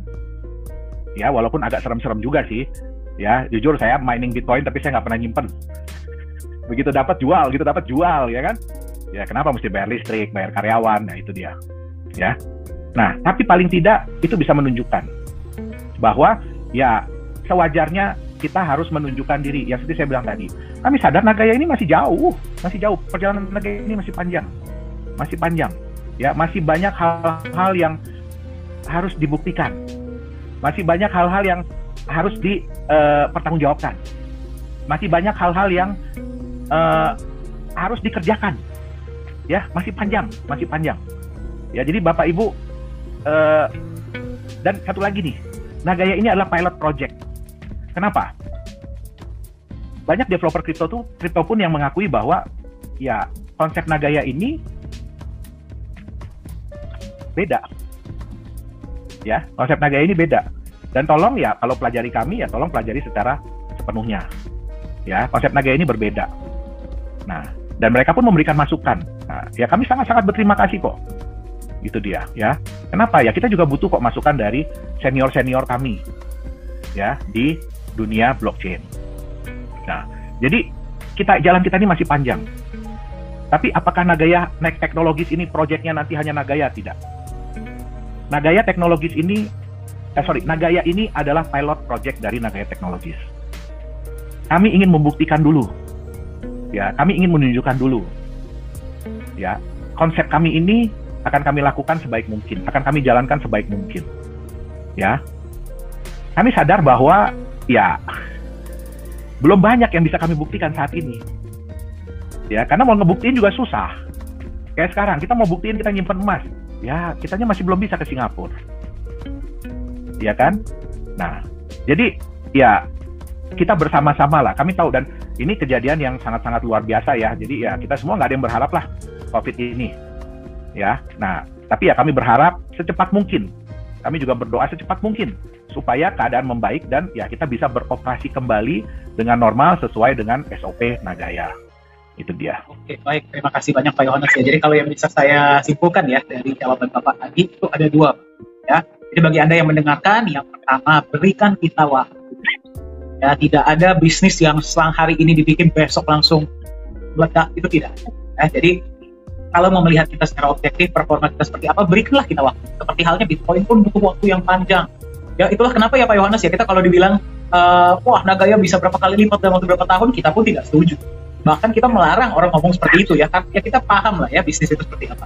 Ya, walaupun agak serem-serem juga sih. Ya, jujur saya mining Bitcoin tapi saya nggak pernah nyimpen. Begitu dapat jual, ya kan? Ya, kenapa mesti bayar listrik, bayar karyawan? Nah, itu dia. Ya. Nah, tapi paling tidak itu bisa menunjukkan bahwa ya sewajarnya kita harus menunjukkan diri. Yang seperti saya bilang tadi, kami sadar Nagaya ini masih jauh. Perjalanan Nagaya ini masih panjang. Ya, masih banyak hal-hal yang harus dibuktikan. Masih banyak hal-hal yang harus dipertanggungjawabkan. Masih banyak hal-hal yang harus dikerjakan. Ya, masih panjang. Ya, jadi Bapak Ibu, dan satu lagi nih, Nagaya ini adalah pilot project. Kenapa? Banyak developer kripto pun yang mengakui bahwa ya konsep Nagaya ini beda. Ya, konsep Nagaya ini beda. Dan tolong ya, kalau pelajari kami ya tolong pelajari secara sepenuhnya. Ya, konsep Nagaya ini berbeda. Nah, dan mereka pun memberikan masukan. Nah, ya kami sangat-sangat berterima kasih kok. Itu dia, ya. Kenapa? Ya kita juga butuh kok masukan dari senior-senior kami, ya, di dunia blockchain. Nah, jadi jalan kita ini masih panjang. Tapi apakah Nagaya Next Technologies ini proyeknya nanti hanya Nagaya? Tidak. Nagaya ini adalah pilot project dari Nagaya Technologies. Kami ingin membuktikan dulu. Ya, kami ingin menunjukkan dulu. Ya, konsep kami ini akan kami lakukan sebaik mungkin, akan kami jalankan sebaik mungkin. Ya. Kami sadar bahwa ya belum banyak yang bisa kami buktikan saat ini. Ya, karena mau ngebuktiin juga susah. Kayak sekarang kita mau buktiin kita nyimpen emas. Ya, kitanya masih belum bisa ke Singapura. Ya kan? Nah, jadi ya kita bersama-sama lah. Kami tahu, dan ini kejadian yang sangat-sangat luar biasa ya. Jadi ya kita semua nggak ada yang berharap lah COVID ini. Ya, nah tapi ya kami berharap secepat mungkin. Kami juga berdoa secepat mungkin supaya keadaan membaik dan ya kita bisa beroperasi kembali dengan normal sesuai dengan SOP Nagaya. Itu dia. Oke, baik. Terima kasih banyak Pak Yohanes ya. Jadi kalau yang bisa saya simpulkan ya dari jawaban Bapak tadi itu ada dua, ya. Jadi bagi Anda yang mendengarkan, yang pertama, berikan kita waktu. Ya, tidak ada bisnis yang selang hari ini dibikin besok langsung meledak, itu tidak. Ya, jadi kalau mau melihat kita secara objektif, performa kita seperti apa, berikanlah kita waktu. Seperti halnya Bitcoin pun butuh waktu yang panjang. Ya, itulah kenapa ya Pak Yohanes ya, kita kalau dibilang wah Nagaya bisa berapa kali lipat dalam waktu berapa tahun, kita pun tidak setuju. Bahkan kita melarang orang ngomong seperti itu ya, kan ya kita paham lah ya bisnis itu seperti apa.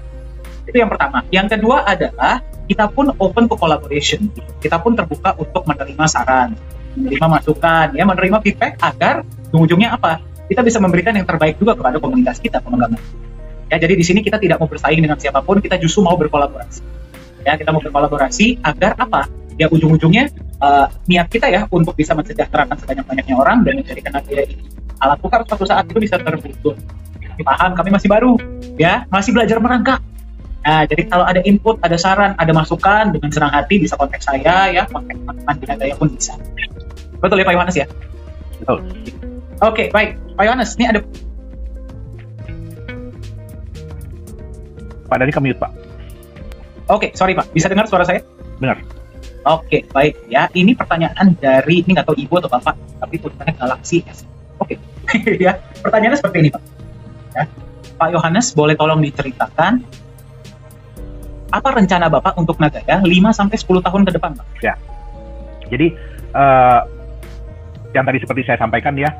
Itu yang pertama. Yang kedua adalah kita pun open to collaboration. Kita pun terbuka untuk menerima saran, menerima masukan, ya, menerima feedback agar ujung-ujungnya apa? Kita bisa memberikan yang terbaik juga kepada komunitas kita, pemegang. Ya, jadi di sini kita tidak mau bersaing dengan siapapun, kita justru mau berkolaborasi. Ya, kita mau berkolaborasi agar apa? Ya ujung-ujungnya niat kita ya untuk bisa mensejahterakan sebanyak-banyaknya orang dan menjadikan Nagaya ini alat tukar suatu saat itu bisa terwujud. Kami paham, kami masih baru, ya, masih belajar merangkak. Nah, jadi kalau ada input, ada saran, ada masukan, dengan senang hati bisa kontak saya, ya, kontak teman-teman di Nagaya pun bisa. Betul ya Pak Yohanes ya? Betul. Oke, baik. Pak Yohanes, ini ada Pak Dhani ke-mute, Pak. Oke, sorry Pak, bisa dengar suara saya? Dengar. Oke, baik ya. Ini pertanyaan dari, ini nggak tahu Ibu atau Bapak, tapi tulisannya Galaxy S. Oke, ya. Pertanyaannya seperti ini Pak. Ya. Pak Yohanes, boleh tolong diceritakan apa rencana Bapak untuk Nagaya 5-10 tahun ke depan, Pak? Ya, jadi yang tadi seperti saya sampaikan ya,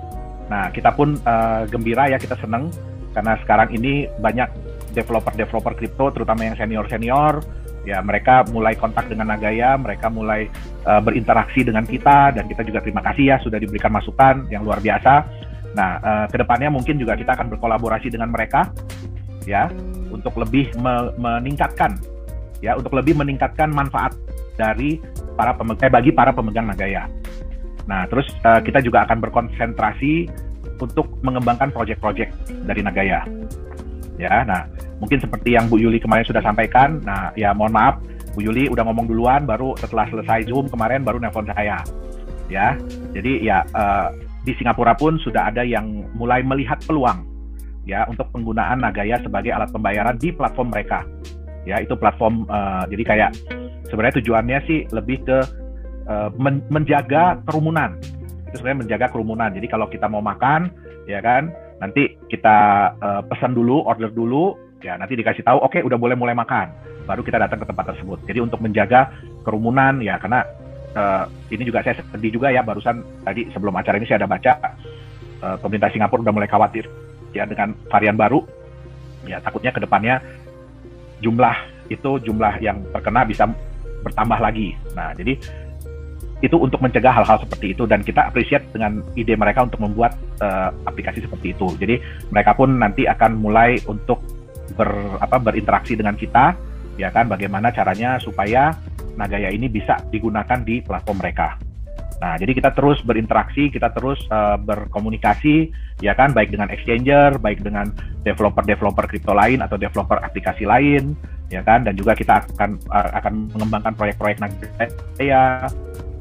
nah kita pun gembira ya, kita senang karena sekarang ini banyak developer kripto, terutama yang senior, ya mereka mulai kontak dengan Nagaya, mereka mulai berinteraksi dengan kita, dan kita juga terima kasih ya sudah diberikan masukan yang luar biasa. Nah, kedepannya mungkin juga kita akan berkolaborasi dengan mereka, ya, untuk lebih meningkatkan manfaat dari bagi para pemegang Nagaya. Nah, terus kita juga akan berkonsentrasi untuk mengembangkan proyek-proyek dari Nagaya. Ya, nah mungkin seperti yang Bu Yuli kemarin sudah sampaikan. Nah, ya mohon maaf, Bu Yuli udah ngomong duluan, baru setelah selesai Zoom kemarin baru nelpon saya. Ya, jadi ya di Singapura pun sudah ada yang mulai melihat peluang ya untuk penggunaan Nagaya sebagai alat pembayaran di platform mereka. Ya, itu platform, jadi kayak sebenarnya tujuannya sih lebih ke menjaga kerumunan. Itu sebenarnya menjaga kerumunan. Jadi kalau kita mau makan, ya kan, nanti kita pesan dulu, order dulu, ya nanti dikasih tahu, oke, udah boleh mulai makan, baru kita datang ke tempat tersebut. Jadi untuk menjaga kerumunan, ya karena ini juga saya sedih juga ya, barusan tadi sebelum acara ini saya ada baca pemerintah Singapura udah mulai khawatir ya dengan varian baru, ya takutnya ke depannya jumlah yang terkena bisa bertambah lagi. Nah, jadi itu untuk mencegah hal-hal seperti itu, dan kita appreciate dengan ide mereka untuk membuat aplikasi seperti itu. Jadi mereka pun nanti akan mulai untuk berinteraksi dengan kita, ya kan, bagaimana caranya supaya Nagaya ini bisa digunakan di platform mereka. Nah, jadi kita terus berinteraksi, kita terus berkomunikasi, ya kan, baik dengan exchanger, baik dengan developer kripto lain atau developer aplikasi lain, ya kan, dan juga kita akan mengembangkan proyek-proyek Nagaya.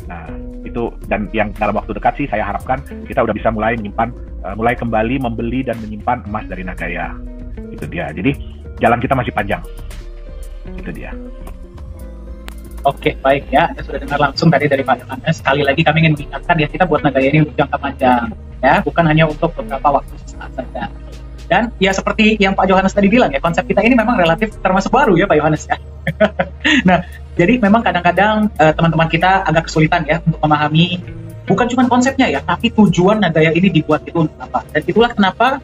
Nah, itu, dan yang dalam waktu dekat sih saya harapkan kita udah bisa mulai kembali membeli dan menyimpan emas dari Nagaya. Itu dia. Jadi jalan kita masih panjang. Itu dia. Oke, baik ya. Anda sudah dengar langsung tadi dari Pak Yohanes. Sekali lagi kami ingin mengingatkan ya, kita buat Nagaya ini untuk jangka panjang, ya, bukan hanya untuk beberapa waktu sesaat saja. Dan ya seperti yang Pak Yohanes tadi bilang ya, konsep kita ini memang relatif termasuk baru ya Pak Yohanes ya. Nah, jadi memang kadang-kadang teman-teman kita agak kesulitan ya untuk memahami bukan cuma konsepnya ya, tapi tujuan Nagaya ini dibuat itu untuk apa. Dan itulah kenapa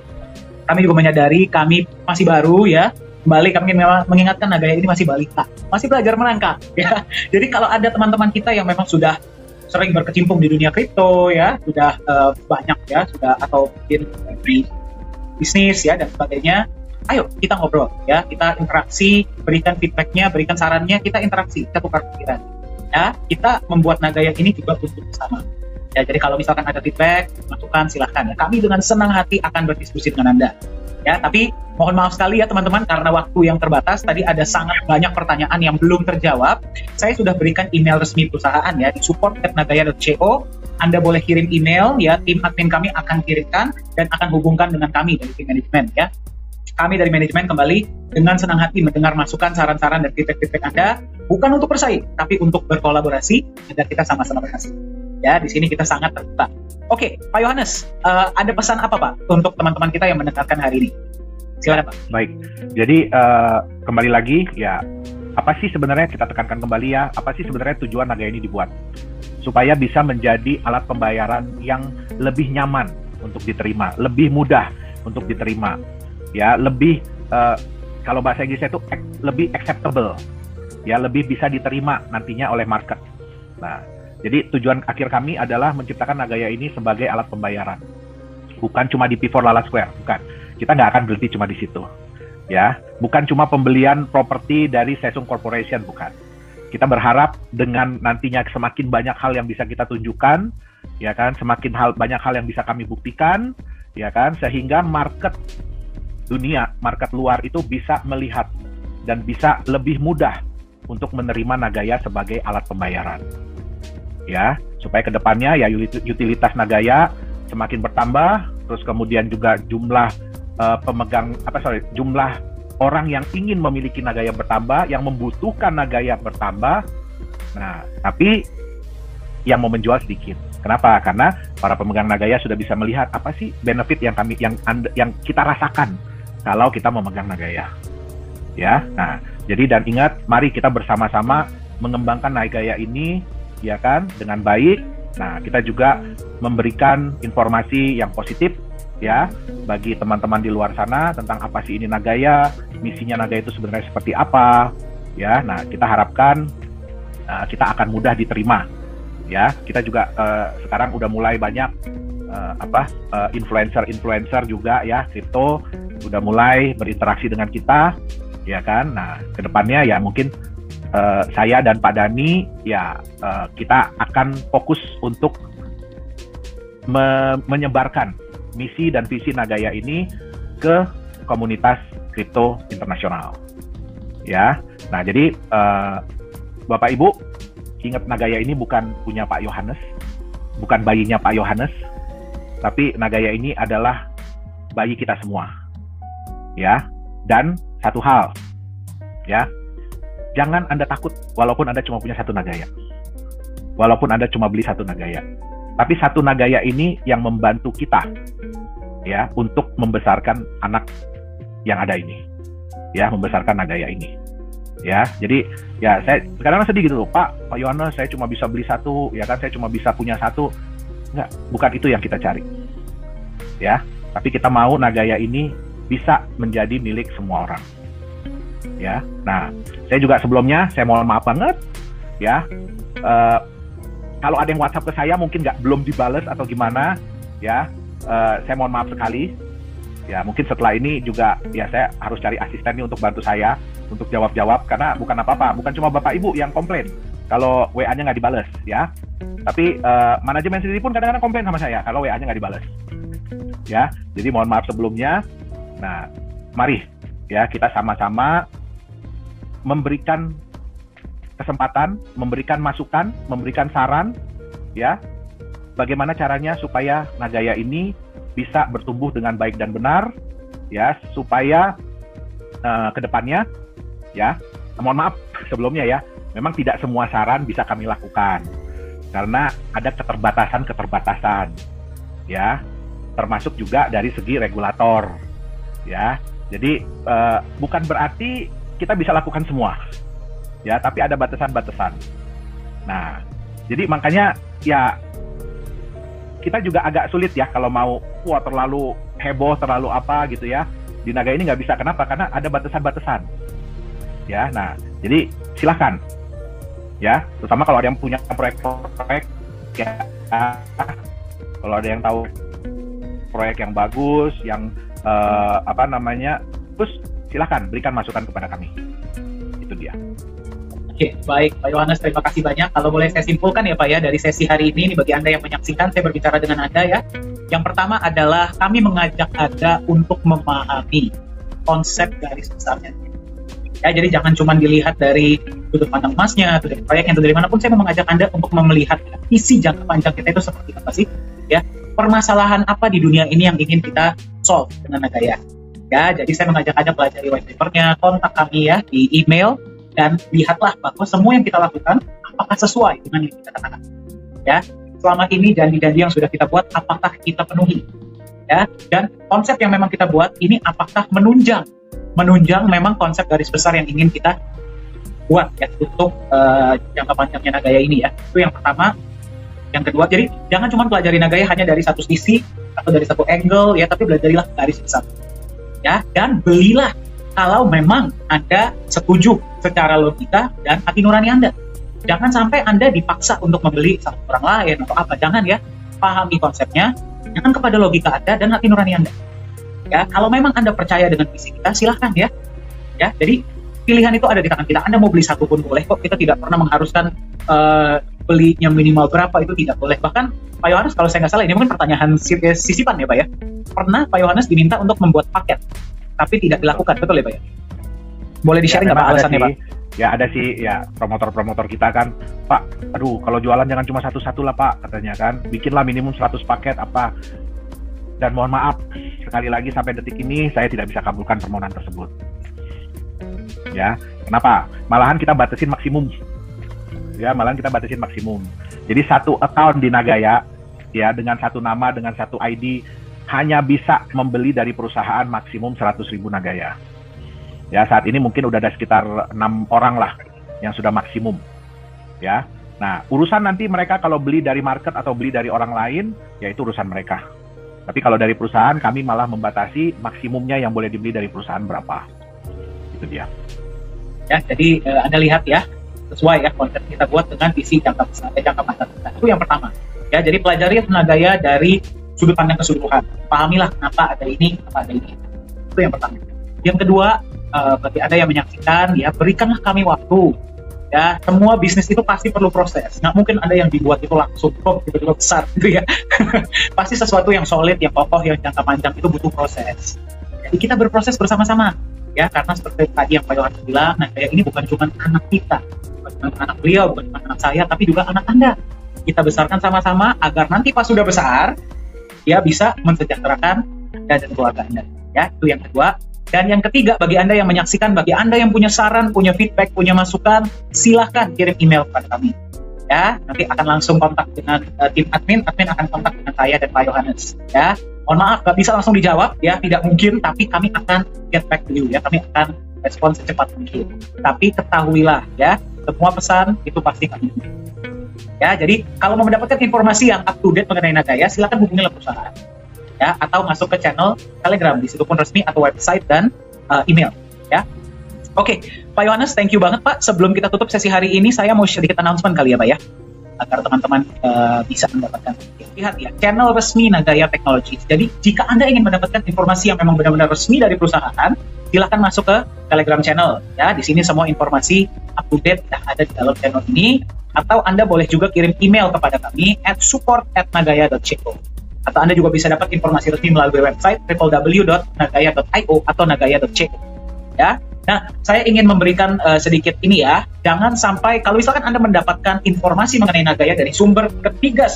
kami juga menyadari kami masih baru ya. Kembali kami memang mengingatkan Nagaya ini masih balita, masih belajar merangkak ya. Jadi kalau ada teman-teman kita yang memang sudah sering berkecimpung di dunia kripto ya, sudah banyak ya, sudah atau mungkin di bisnis ya dan sebagainya, ayo kita ngobrol ya, kita interaksi, berikan feedbacknya, berikan sarannya, kita interaksi, kita tukar pikiran ya, kita membuat Nagaya ini juga untuk bersama ya. Jadi kalau misalkan ada feedback, masukan, silahkan ya, kami dengan senang hati akan berdiskusi dengan Anda ya. Tapi mohon maaf sekali ya teman-teman, karena waktu yang terbatas, tadi ada sangat banyak pertanyaan yang belum terjawab. Saya sudah berikan email resmi perusahaan ya, di support@nagaya.co. Anda boleh kirim email ya, tim admin kami akan kirimkan dan akan hubungkan dengan kami dari tim manajemen ya. Kami dari manajemen kembali dengan senang hati mendengar masukan, saran-saran, dan feedback Anda, bukan untuk bersaing, tapi untuk berkolaborasi agar kita sama-sama berhasil. Ya, di sini kita sangat terbuka. Oke, Pak Yohanes, ada pesan apa Pak untuk teman-teman kita yang mendengarkan hari ini? Silakan Pak. Baik, jadi kembali lagi ya, apa sih sebenarnya, kita tekankan kembali ya, apa sih sebenarnya tujuan Nagaya ini dibuat? Supaya bisa menjadi alat pembayaran yang lebih nyaman untuk diterima, lebih mudah untuk diterima, ya, lebih kalau bahasa Inggrisnya itu lebih acceptable, ya, lebih bisa diterima nantinya oleh market. Nah, jadi tujuan akhir kami adalah menciptakan Nagaya ini sebagai alat pembayaran, bukan cuma di P4 Lala Square, bukan. Kita nggak akan berhenti cuma di situ, ya. Bukan cuma pembelian properti dari Sesung Corporation, bukan. Kita berharap dengan nantinya semakin banyak hal yang bisa kita tunjukkan, ya kan, semakin banyak hal yang bisa kami buktikan, ya kan, sehingga market dunia, market luar itu bisa melihat dan bisa lebih mudah untuk menerima Nagaya sebagai alat pembayaran. Ya, supaya kedepannya ya utilitas Nagaya semakin bertambah, terus kemudian juga jumlah jumlah orang yang ingin memiliki Nagaya bertambah, yang membutuhkan Nagaya bertambah. Nah, tapi yang mau menjual sedikit. Kenapa? Karena para pemegang Nagaya sudah bisa melihat apa sih benefit yang kita rasakan kalau kita memegang Nagaya. Ya. Nah, jadi dan ingat, mari kita bersama-sama mengembangkan Nagaya ini, ya kan, dengan baik. Nah, kita juga memberikan informasi yang positif ya bagi teman-teman di luar sana tentang apa sih ini Nagaya, misinya Nagaya itu sebenarnya seperti apa ya. Nah, kita harapkan kita akan mudah diterima ya. Kita juga sekarang udah mulai banyak influencer juga ya, kripto udah mulai berinteraksi dengan kita ya kan. Nah, kedepannya ya mungkin saya dan Pak Dhani ya kita akan fokus untuk menyebarkan misi dan visi Nagaya ini ke komunitas kripto internasional. Ya. Nah, jadi Bapak Ibu, ingat Nagaya ini bukan punya Pak Yohanes, bukan bayinya Pak Yohanes, tapi Nagaya ini adalah bayi kita semua. Ya. Dan satu hal, ya. Jangan Anda takut walaupun Anda cuma punya satu Nagaya. Walaupun Anda cuma beli satu Nagaya. Tapi satu Nagaya ini yang membantu kita ya untuk membesarkan anak yang ada ini. Ya, membesarkan Nagaya ini. Ya, jadi ya saya kadang sedih gitu loh, Pak Yohanes, saya cuma bisa beli satu, ya kan, saya cuma bisa punya satu. Enggak, bukan itu yang kita cari. Ya, tapi kita mau Nagaya ini bisa menjadi milik semua orang. Ya. Nah, saya juga sebelumnya saya mohon maaf banget ya. Kalau ada yang WhatsApp ke saya mungkin belum dibales atau gimana ya, saya mohon maaf sekali ya. Mungkin setelah ini juga ya saya harus cari asisten nih untuk bantu saya untuk jawab-jawab, karena bukan apa-apa, bukan cuma Bapak Ibu yang komplain kalau WA-nya nggak dibales ya, tapi manajemen sendiri pun kadang-kadang komplain sama saya kalau WA-nya nggak dibales ya. Jadi mohon maaf sebelumnya. Nah, mari ya kita sama-sama memberikan kesempatan, memberikan masukan, memberikan saran, ya, bagaimana caranya supaya Nagaya ini bisa bertumbuh dengan baik dan benar, ya, supaya kedepannya, ya, mohon maaf sebelumnya ya, memang tidak semua saran bisa kami lakukan, karena ada keterbatasan, ya, termasuk juga dari segi regulator, ya, jadi bukan berarti kita bisa lakukan semua. Ya, tapi ada batasan-batasan. Nah, jadi makanya ya kita juga agak sulit ya kalau mau terlalu heboh, terlalu apa gitu ya. Di Nagaya ini nggak bisa. Kenapa? Karena ada batasan-batasan. Ya, nah, jadi silakan. Ya, terutama kalau ada yang punya proyek-proyek ya, kalau ada yang tahu proyek yang bagus, yang terus silakan berikan masukan kepada kami. Itu dia. Oke, baik Pak Yohanes, terima kasih banyak. Kalau boleh saya simpulkan ya Pak ya, dari sesi hari ini bagi Anda yang menyaksikan, saya berbicara dengan Anda ya. Yang pertama adalah kami mengajak Anda untuk memahami konsep garis besarnya. Ya, jadi jangan cuma dilihat dari sudut pandang emasnya, atau dari proyeknya, atau dari manapun. Saya mau mengajak Anda untuk melihat visi jangka panjang kita itu seperti apa sih? Ya, permasalahan apa di dunia ini yang ingin kita solve dengan Nagaya? Ya, jadi saya mengajak Anda pelajari white paper-nya, kontak kami ya di email, dan lihatlah bahwa semua yang kita lakukan apakah sesuai dengan yang kita katakan. Ya, selama ini janji-janji yang sudah kita buat apakah kita penuhi? Ya, dan konsep yang memang kita buat ini apakah menunjang memang konsep garis besar yang ingin kita buat ya untuk jangka panjangnya Nagaya ini ya. Itu yang pertama. Yang kedua, jadi jangan cuma pelajari Nagaya hanya dari satu sisi atau dari satu angle ya, tapi belajarilah garis besar. Ya, dan belilah kalau memang Anda setuju secara logika dan hati nurani Anda. Jangan sampai Anda dipaksa untuk membeli sama orang lain atau apa. Jangan ya, pahami konsepnya, jangan kepada logika Anda dan hati nurani Anda. Ya, kalau memang Anda percaya dengan visi kita, silahkan ya. Ya, jadi pilihan itu ada di tangan kita. Anda mau beli satu pun boleh kok. Kita tidak pernah mengharuskan belinya minimal berapa, itu tidak boleh. Bahkan Pak Yohanes, kalau saya nggak salah, ini mungkin pertanyaan sisipan ya Pak ya. Pernah Pak Yohanes diminta untuk membuat paket, tapi tidak dilakukan, betul ya Pak ya? Boleh di-sharing nggak Pak alasannya Pak? Ya ada sih, ya promotor-promotor kita kan, Pak, aduh kalau jualan jangan cuma satu-satu lah Pak, katanya kan, bikinlah minimum 100 paket apa. Dan mohon maaf, sekali lagi sampai detik ini saya tidak bisa kabulkan permohonan tersebut. Ya, kenapa? Malahan kita batasin maksimum. Ya, malahan kita batasin maksimum. Jadi satu account di Nagaya, ya, dengan satu nama, dengan satu ID, hanya bisa membeli dari perusahaan maksimum 100.000 Nagaya. Ya, saat ini mungkin udah ada sekitar 6 orang lah yang sudah maksimum. Ya, nah urusan nanti mereka kalau beli dari market atau beli dari orang lain, ya itu urusan mereka. Tapi kalau dari perusahaan, kami malah membatasi maksimumnya yang boleh dibeli dari perusahaan berapa. Itu dia. Ya, jadi Anda lihat ya, sesuai ya konten kita buat dengan visi jangka panjang kita. Itu yang pertama. Ya, jadi pelajari Nagaya dari sudut pandang keseluruhan. Pahamilah kenapa ada ini, kenapa ada ini. Itu yang pertama. Yang kedua, bagi Anda yang menyaksikan, ya berikanlah kami waktu. Ya, semua bisnis itu pasti perlu proses. Nggak mungkin ada yang dibuat itu langsung kok tiba-tiba besar gitu ya. Pasti sesuatu yang solid, yang kokoh, yang jangka panjang itu butuh proses. Jadi kita berproses bersama-sama. Ya, karena seperti tadi yang Pak Yohanes bilang, nah kayak ini bukan cuma anak kita, bukan cuma anak beliau, bukan cuma anak saya, tapi juga anak Anda. Kita besarkan sama-sama agar nanti pas sudah besar, dia bisa mensejahterakan Anda dan keluarga Anda. Ya, itu yang kedua. Dan yang ketiga, bagi Anda yang menyaksikan, bagi Anda yang punya saran, punya feedback, punya masukan, silahkan kirim email kepada kami. Ya, nanti akan langsung kontak dengan tim admin akan kontak dengan saya dan Pak Yohanes. Ya, mohon maaf, nggak bisa langsung dijawab, ya, tidak mungkin, tapi kami akan get back to you, ya, kami akan respon secepat mungkin. Tapi ketahuilah, ya, semua pesan itu pasti kami. Ya, jadi kalau mau mendapatkan informasi yang up to date mengenai Nagaya, silakan hubungilah perusahaan. Ya, atau masuk ke channel Telegram, di situ pun resmi, atau website dan email. Ya, oke, Pak Yohanes, thank you banget Pak. Sebelum kita tutup sesi hari ini, saya mau sedikit announcement kali ya Pak ya, agar teman-teman bisa mendapatkan. Lihat ya, channel resmi Nagaya Technologies. Jadi jika Anda ingin mendapatkan informasi yang memang benar-benar resmi dari perusahaan, silakan masuk ke Telegram channel. Ya, di sini semua informasi up to date ada di dalam channel ini. Atau Anda boleh juga kirim email kepada kami @support@nagaya.co. Atau Anda juga bisa dapat informasi resmi melalui website www.nagaya.io atau nagaya.co. Ya. Nah, saya ingin memberikan sedikit ini ya. Jangan sampai kalau misalkan Anda mendapatkan informasi mengenai Nagaya dari sumber ketiga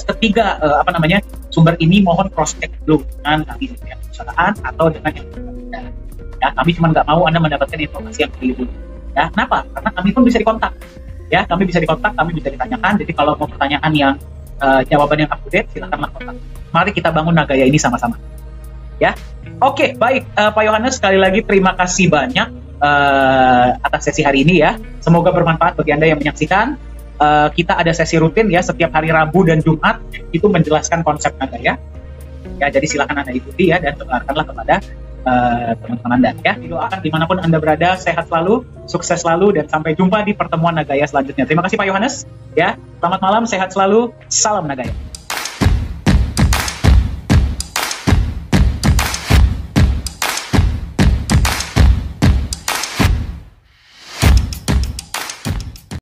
sumber ini, mohon cross check dulu dengan kami dengan perusahaan atau dengan yang berbeda. Ya, kami cuma nggak mau Anda mendapatkan informasi yang keliru. Ya, kenapa? Karena kami pun bisa dikontak. Ya, kami bisa dikontak, kami bisa ditanyakan. Jadi kalau mau pertanyaan yang jawaban yang up to date, silakanlah kontak. Mari kita bangun Nagaya ini sama-sama. Ya, oke, baik Pak Yohanes, sekali lagi terima kasih banyak atas sesi hari ini ya. Semoga bermanfaat bagi Anda yang menyaksikan. Kita ada sesi rutin ya setiap hari Rabu dan Jumat, itu menjelaskan konsep Nagaya. Ya, jadi silakan Anda ikuti ya dan tularkanlah kepada teman-teman Anda ya. Didoakan dimanapun Anda berada, sehat selalu, sukses selalu, dan sampai jumpa di pertemuan Nagaya selanjutnya. Terima kasih Pak Yohanes ya. Selamat malam, sehat selalu, salam Nagaya.